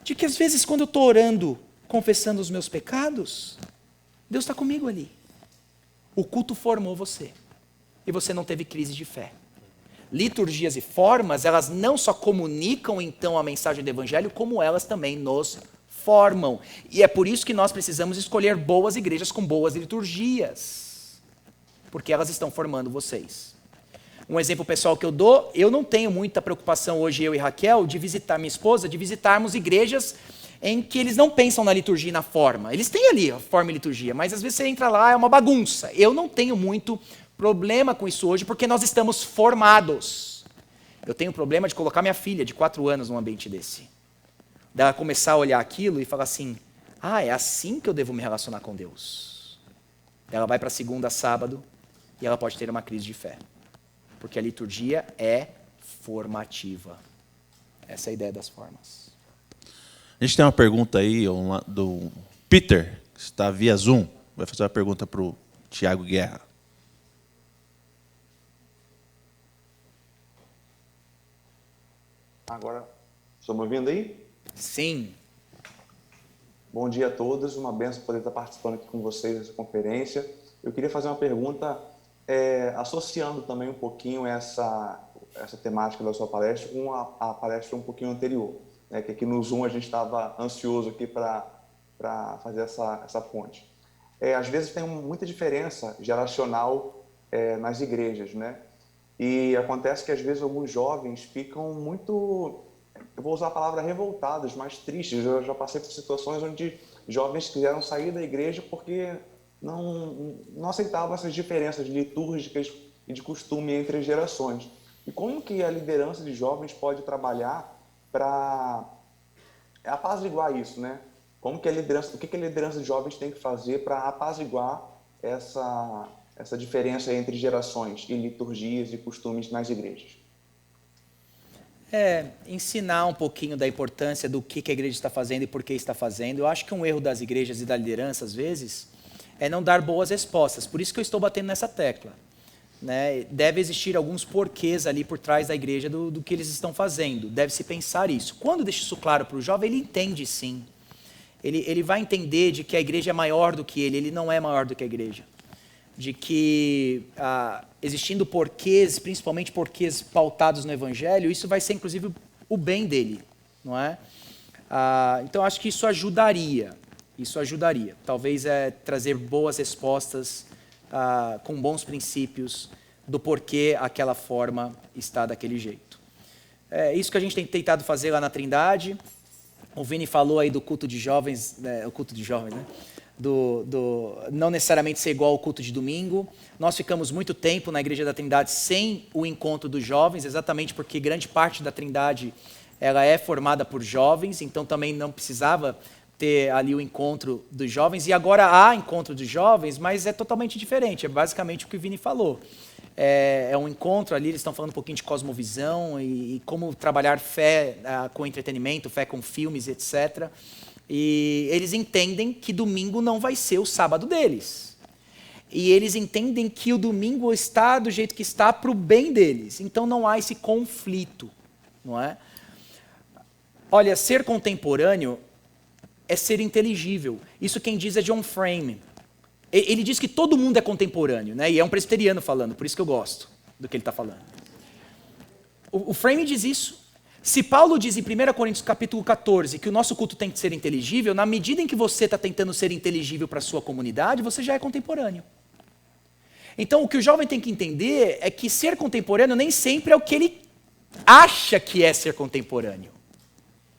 de que às vezes quando eu estou orando, confessando os meus pecados, Deus está comigo ali. O culto formou você. E você não teve crise de fé. Liturgias e formas, elas não só comunicam então a mensagem do evangelho, como elas também nos formam. E é por isso que nós precisamos escolher boas igrejas com boas liturgias. Porque elas estão formando vocês. Um exemplo pessoal que eu dou, eu não tenho muita preocupação hoje, eu e Raquel, de visitar minha esposa, de visitarmos igrejas em que eles não pensam na liturgia e na forma. Eles têm ali a forma e liturgia, mas às vezes você entra lá, é uma bagunça. Eu não tenho muito problema com isso hoje, porque nós estamos formados. Eu tenho problema de colocar minha filha de 4 anos num ambiente desse. Dela começar a olhar aquilo e falar assim, é assim que eu devo me relacionar com Deus. Ela vai para segunda, sábado, e ela pode ter uma crise de fé. Porque a liturgia é formativa. Essa é a ideia das formas. A gente tem uma pergunta aí do Peter, que está via Zoom. Vai fazer uma pergunta para o Tiago Guerra. Agora, estão me ouvindo aí? Sim. Bom dia a todos, uma benção poder estar participando aqui com vocês dessa conferência. Eu queria fazer uma pergunta, associando também um pouquinho essa temática da sua palestra com a palestra um pouquinho anterior, né, que aqui no Zoom a gente estava ansioso aqui para fazer essa ponte. Às vezes tem muita diferença geracional nas igrejas, né? E acontece que às vezes alguns jovens ficam muito, eu vou usar a palavra revoltados, mais tristes. Eu já passei por situações onde jovens quiseram sair da igreja porque não aceitavam essas diferenças litúrgicas e de costume entre as gerações. E como que a liderança de jovens pode trabalhar para apaziguar isso, né? O que a liderança de jovens tem que fazer para apaziguar essa diferença entre gerações e liturgias e costumes nas igrejas? Ensinar um pouquinho da importância do que a igreja está fazendo e por que está fazendo. Eu acho que um erro das igrejas e da liderança, às vezes, é não dar boas respostas. Por isso que eu estou batendo nessa tecla. Né? Deve existir alguns porquês ali por trás da igreja do que eles estão fazendo. Deve-se pensar isso. Quando deixa isso claro para o jovem, ele entende sim. Ele vai entender de que a igreja é maior do que ele não é maior do que a igreja. De que, existindo porquês, principalmente porquês pautados no Evangelho, isso vai ser, inclusive, o bem dele, não é? Então, acho que isso ajudaria. Talvez trazer boas respostas com bons princípios do porquê aquela forma está daquele jeito. É isso que a gente tem tentado fazer lá na Trindade. O Vini falou aí do culto de jovens, né? Não necessariamente ser igual ao culto de domingo. Nós ficamos muito tempo na Igreja da Trindade sem o encontro dos jovens, exatamente porque grande parte da Trindade ela é formada por jovens, então também não precisava ter ali o encontro dos jovens. E agora há encontro dos jovens, mas é totalmente diferente, é basicamente o que o Vini falou. É um encontro ali, eles estão falando um pouquinho de cosmovisão e como trabalhar fé com entretenimento, fé com filmes, etc., e eles entendem que domingo não vai ser o sábado deles. E eles entendem que o domingo está do jeito que está para o bem deles. Então não há esse conflito, não é? Olha, ser contemporâneo é ser inteligível. Isso quem diz é John Frame. Ele diz que todo mundo é contemporâneo, né? E é um presbiteriano falando, por isso que eu gosto do que ele está falando. O Frame diz isso. Se Paulo diz em 1 Coríntios capítulo 14 que o nosso culto tem que ser inteligível, na medida em que você está tentando ser inteligível para a sua comunidade, você já é contemporâneo. Então, o que o jovem tem que entender é que ser contemporâneo nem sempre é o que ele acha que é ser contemporâneo.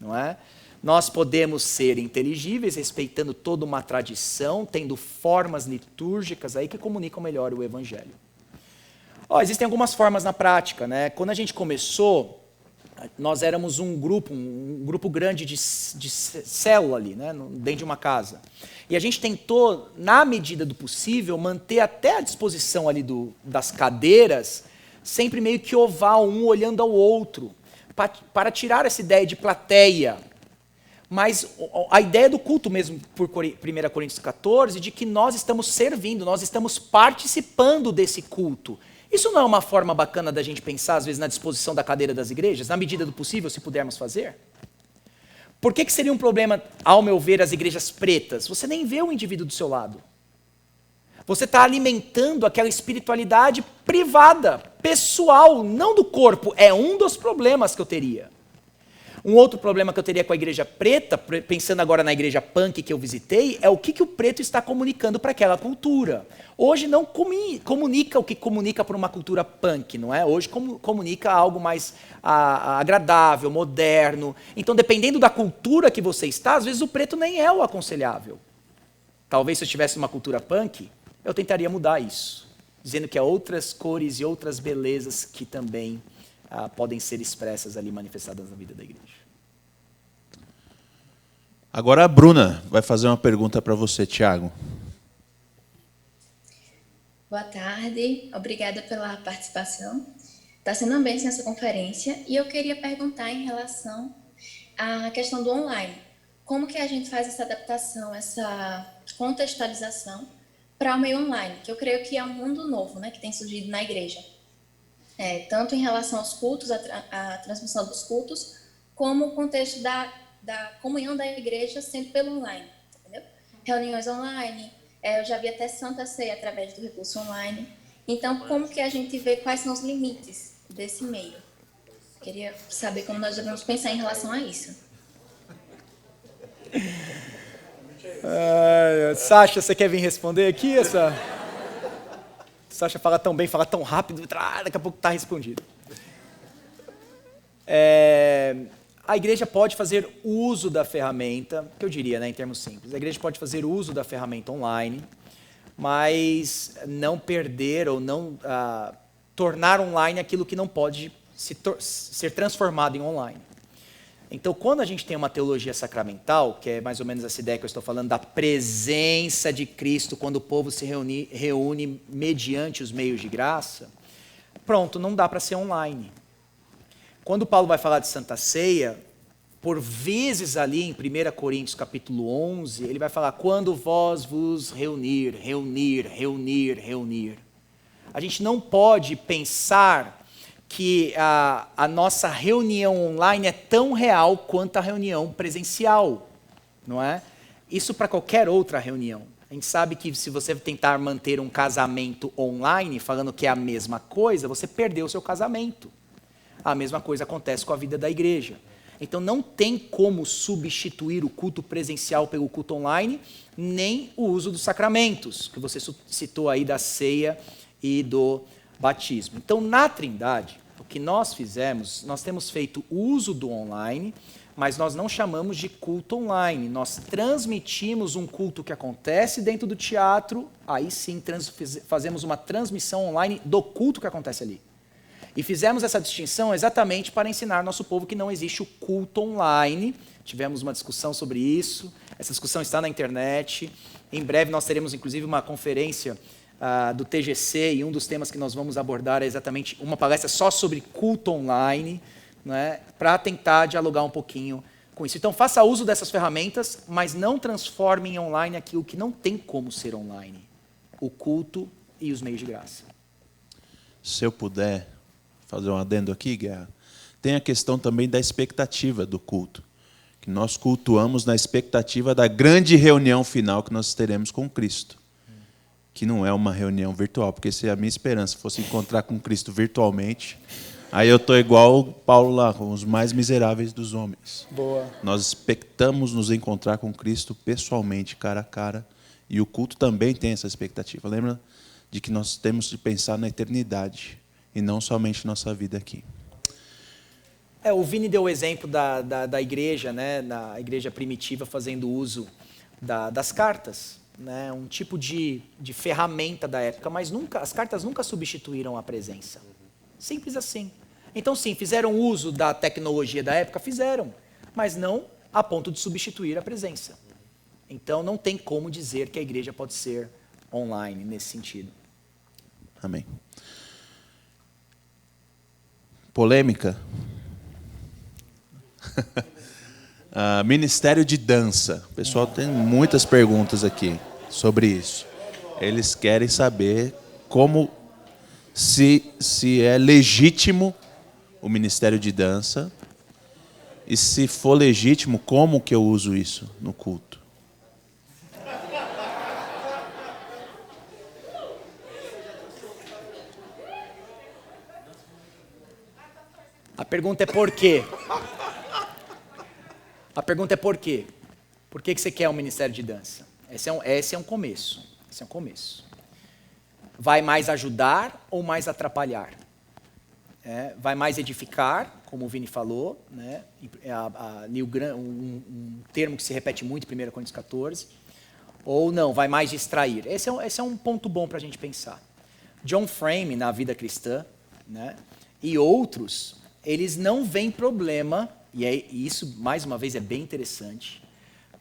Não é? Nós podemos ser inteligíveis, respeitando toda uma tradição, tendo formas litúrgicas aí que comunicam melhor o evangelho. Existem algumas formas na prática, né? Quando a gente começou, nós éramos um grupo grande de célula ali, né, dentro de uma casa. E a gente tentou, na medida do possível, manter até a disposição ali das cadeiras, sempre meio que oval, um olhando ao outro, para tirar essa ideia de plateia. Mas a ideia do culto mesmo, por 1 Coríntios 14, de que nós estamos servindo, nós estamos participando desse culto. Isso não é uma forma bacana da gente pensar, às vezes, na disposição da cadeira das igrejas, na medida do possível, se pudermos fazer? Por que seria um problema, ao meu ver, as igrejas pretas? Você nem vê o indivíduo do seu lado. Você está alimentando aquela espiritualidade privada, pessoal, não do corpo. É um dos problemas que eu teria. Um outro problema que eu teria com a igreja preta, pensando agora na igreja punk que eu visitei, é o que o preto está comunicando para aquela cultura. Hoje não comunica o que comunica para uma cultura punk, não é? Hoje comunica algo mais agradável, moderno. Então, dependendo da cultura que você está, às vezes o preto nem é o aconselhável. Talvez se eu tivesse uma cultura punk, eu tentaria mudar isso, dizendo que há outras cores e outras belezas que também podem ser expressas ali, manifestadas na vida da igreja. Agora a Bruna vai fazer uma pergunta para você, Tiago. Boa tarde, obrigada pela participação. Está sendo uma bênção essa conferência e eu queria perguntar em relação à questão do online. Como que a gente faz essa adaptação, essa contextualização para o meio online? Que eu creio que é um mundo novo, né, que tem surgido na igreja. Tanto em relação aos cultos, a transmissão dos cultos, como o contexto da comunhão da igreja sendo pelo online, entendeu? Reuniões online, eu já vi até Santa Ceia através do recurso online. Então, como que a gente vê quais são os limites desse meio? Queria saber como nós devemos pensar em relação a isso. Sasha, você quer vir responder aqui? Sasha fala tão bem, fala tão rápido, daqui a pouco está respondido. A igreja pode fazer uso da ferramenta, que eu diria, né, em termos simples, a igreja pode fazer uso da ferramenta online, mas não perder ou não tornar online aquilo que não pode ser transformado em online. Então, quando a gente tem uma teologia sacramental, que é mais ou menos essa ideia que eu estou falando, da presença de Cristo quando o povo se reúne mediante os meios de graça, pronto, não dá para ser online. Quando Paulo vai falar de Santa Ceia, por vezes ali em 1 Coríntios capítulo 11, ele vai falar, quando vós vos reunir. A gente não pode pensar que a nossa reunião online é tão real quanto a reunião presencial, não é? Isso para qualquer outra reunião. A gente sabe que se você tentar manter um casamento online, falando que é a mesma coisa, você perdeu o seu casamento. A mesma coisa acontece com a vida da igreja. Então não tem como substituir o culto presencial pelo culto online, nem o uso dos sacramentos, que você citou aí da ceia e do batismo. Então, na Trindade, o que nós fizemos, nós temos feito uso do online, mas nós não chamamos de culto online. Nós transmitimos um culto que acontece dentro do teatro, aí sim fazemos uma transmissão online do culto que acontece ali. E fizemos essa distinção exatamente para ensinar nosso povo que não existe o culto online. Tivemos uma discussão sobre isso, essa discussão está na internet. Em breve nós teremos, inclusive, uma conferência do TGC, e um dos temas que nós vamos abordar é exatamente uma palestra só sobre culto online, né, para tentar dialogar um pouquinho com isso. Então, faça uso dessas ferramentas, mas não transforme em online aquilo que não tem como ser online. O culto e os meios de graça. Se eu puder fazer um adendo aqui, Guerra, tem a questão também da expectativa do culto, que nós cultuamos na expectativa da grande reunião final que nós teremos com Cristo, que não é uma reunião virtual, porque se a minha esperança fosse encontrar com Cristo virtualmente, aí eu estou igual Paulo lá, com os mais miseráveis dos homens. Boa. Nós expectamos nos encontrar com Cristo pessoalmente, cara a cara, e o culto também tem essa expectativa. Lembra de que nós temos de pensar na eternidade, e não somente nossa vida aqui. O Vini deu o exemplo da igreja, né, na igreja primitiva, fazendo uso das cartas. Né, um tipo de ferramenta da época, mas as cartas nunca substituíram a presença. Simples assim. Então, sim, fizeram uso da tecnologia da época, fizeram, mas não a ponto de substituir a presença. Então, não tem como dizer que a igreja pode ser online nesse sentido. Amém. Polêmica. Ministério de dança. O pessoal tem muitas perguntas aqui sobre isso. Eles querem saber como se é legítimo o ministério de dança e, se for legítimo, como que eu uso isso no culto. A pergunta é por quê? A pergunta é por quê? Por que você quer um ministério de dança? Esse é um começo. Esse é um começo. Vai mais ajudar ou mais atrapalhar? Vai mais edificar, como o Vini falou, né? Um termo que se repete muito em 1 Coríntios 14, ou não, vai mais distrair. Esse é um ponto bom para a gente pensar. John Frame, na Vida Cristã, né? E outros, eles não veem problema, e isso, mais uma vez, é bem interessante,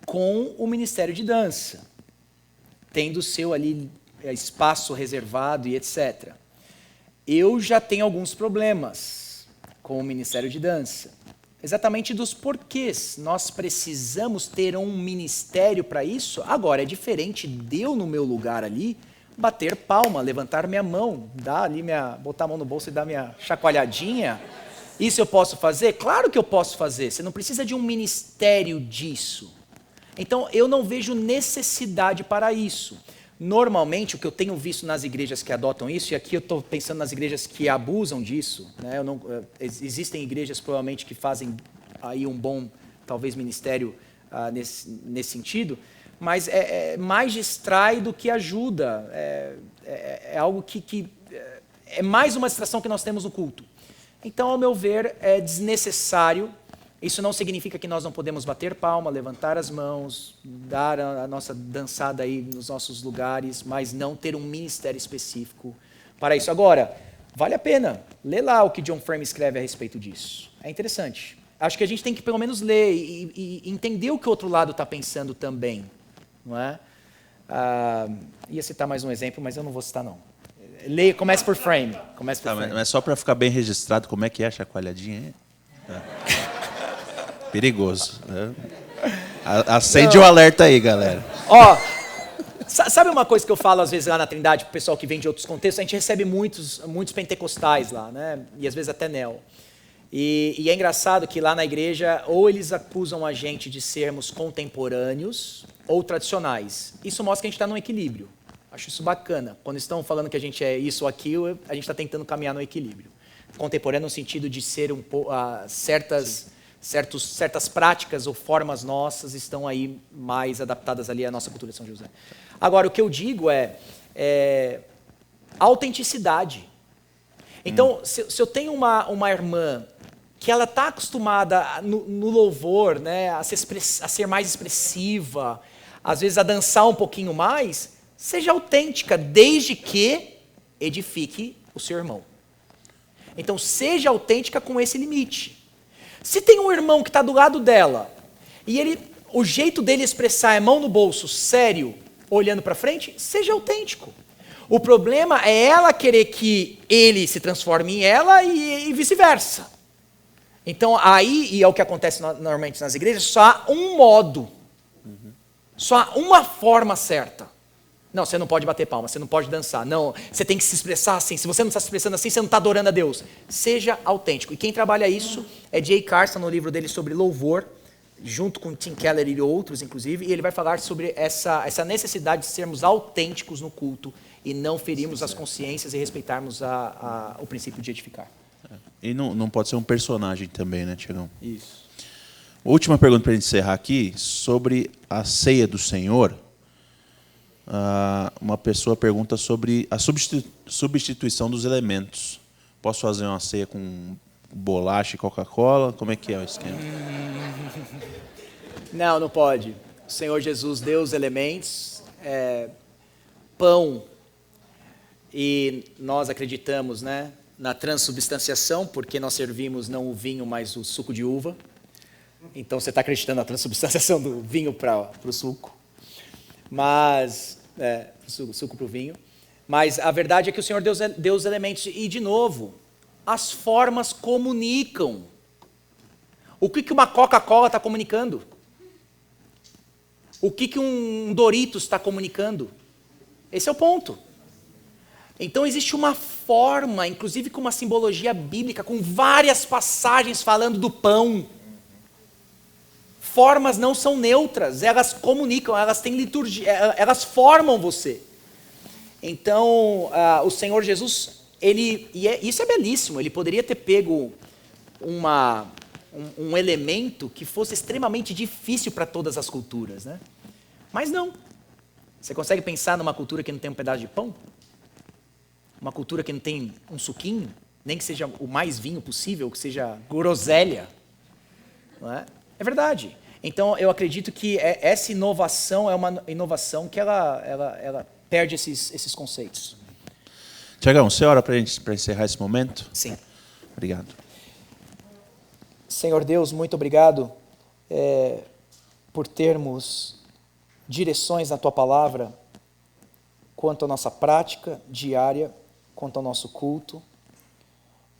com o ministério de dança, tendo o seu ali espaço reservado e etc. Eu já tenho alguns problemas com o ministério de dança, exatamente dos porquês. Nós precisamos ter um ministério para isso. Agora, é diferente de eu, no meu lugar ali, bater palma, levantar minha mão, botar a mão no bolso e dar minha chacoalhadinha. Isso eu posso fazer? Claro que eu posso fazer. Você não precisa de um ministério disso. Então, eu não vejo necessidade para isso. Normalmente, o que eu tenho visto nas igrejas que adotam isso, e aqui eu estou pensando nas igrejas que abusam disso, né? Existem igrejas, provavelmente, que fazem aí um bom, talvez, ministério nesse sentido, mas é mais distrai do que ajuda. É algo que é mais uma distração que nós temos no culto. Então, ao meu ver, é desnecessário. Isso não significa que nós não podemos bater palma, levantar as mãos, dar a nossa dançada aí nos nossos lugares, mas não ter um ministério específico para isso. Agora, vale a pena. Lê lá o que John Frame escreve a respeito disso. É interessante. Acho que a gente tem que pelo menos ler e entender o que o outro lado está pensando também. Não é? Ia citar mais um exemplo, mas eu não vou citar não. Leia, comece por Frame. Mas só para ficar bem registrado, como é que é a chacoalhadinha? Perigoso. Né? Acende o alerta aí, galera. Sabe uma coisa que eu falo às vezes lá na Trindade, para o pessoal que vem de outros contextos? A gente recebe muitos pentecostais lá, né? E às vezes até neo. E é engraçado que lá na igreja, ou eles acusam a gente de sermos contemporâneos ou tradicionais. Isso mostra que a gente está num equilíbrio. Acho isso bacana. Quando estão falando que a gente é isso ou aquilo, a gente está tentando caminhar no equilíbrio. Contemporâneo no sentido de ser certas práticas ou formas nossas estão aí mais adaptadas ali à nossa cultura de São José. Agora, o que eu digo é autenticidade. Então, se eu tenho uma irmã que ela está acostumada no louvor, né, a ser mais expressiva, às vezes a dançar um pouquinho mais, seja autêntica, desde que edifique o seu irmão. Então, seja autêntica com esse limite. Se tem um irmão que está do lado dela, e o jeito dele expressar é mão no bolso, sério, olhando para frente, seja autêntico. O problema é ela querer que ele se transforme em ela e vice-versa. Então, aí, e é o que acontece normalmente nas igrejas, só há um modo. Só há uma forma certa. Não, você não pode bater palma, você não pode dançar. Não, você tem que se expressar assim. Se você não está se expressando assim, você não está adorando a Deus. Seja autêntico. E quem trabalha isso é Jay Carson, no livro dele sobre louvor, junto com Tim Keller e outros, inclusive, e ele vai falar sobre essa necessidade de sermos autênticos no culto e não ferirmos as consciências e respeitarmos o princípio de edificar. E não pode ser um personagem também, né, Tiagão? Isso. Última pergunta para a gente encerrar aqui, sobre a ceia do Senhor. Uma pessoa pergunta sobre a substituição dos elementos. Posso fazer uma ceia com bolacha e Coca-Cola? Como é que é o esquema? Não pode. O Senhor Jesus deu os elementos, pão, e nós acreditamos, né, na transubstanciação, porque nós servimos não o vinho, mas o suco de uva. Então você está acreditando na transubstanciação do vinho para o suco. Mas, suco para o vinho. Mas a verdade é que o Senhor deu os elementos. E, de novo, as formas comunicam. O que uma Coca-Cola está comunicando? O que um Doritos está comunicando? Esse é o ponto. Então existe uma forma, inclusive com uma simbologia bíblica, com várias passagens falando do pão. Formas não são neutras, elas comunicam, elas têm liturgia, elas formam você. Então, o Senhor Jesus, isso é belíssimo, ele poderia ter pego um elemento que fosse extremamente difícil para todas as culturas, né? Mas não. Você consegue pensar numa cultura que não tem um pedaço de pão? Uma cultura que não tem um suquinho? Nem que seja o mais vinho possível, que seja groselha. Não é? É verdade. Então, eu acredito que essa inovação é uma inovação que ela perde esses conceitos. Tiagão, você ora para encerrar esse momento? Sim. Obrigado. Senhor Deus, muito obrigado por termos direções na Tua Palavra quanto à nossa prática diária, quanto ao nosso culto.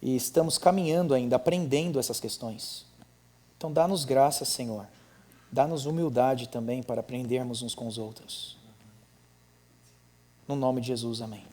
E estamos caminhando ainda, aprendendo essas questões. Então, dá-nos graça, Senhor. Dá-nos humildade também para aprendermos uns com os outros. No nome de Jesus, amém.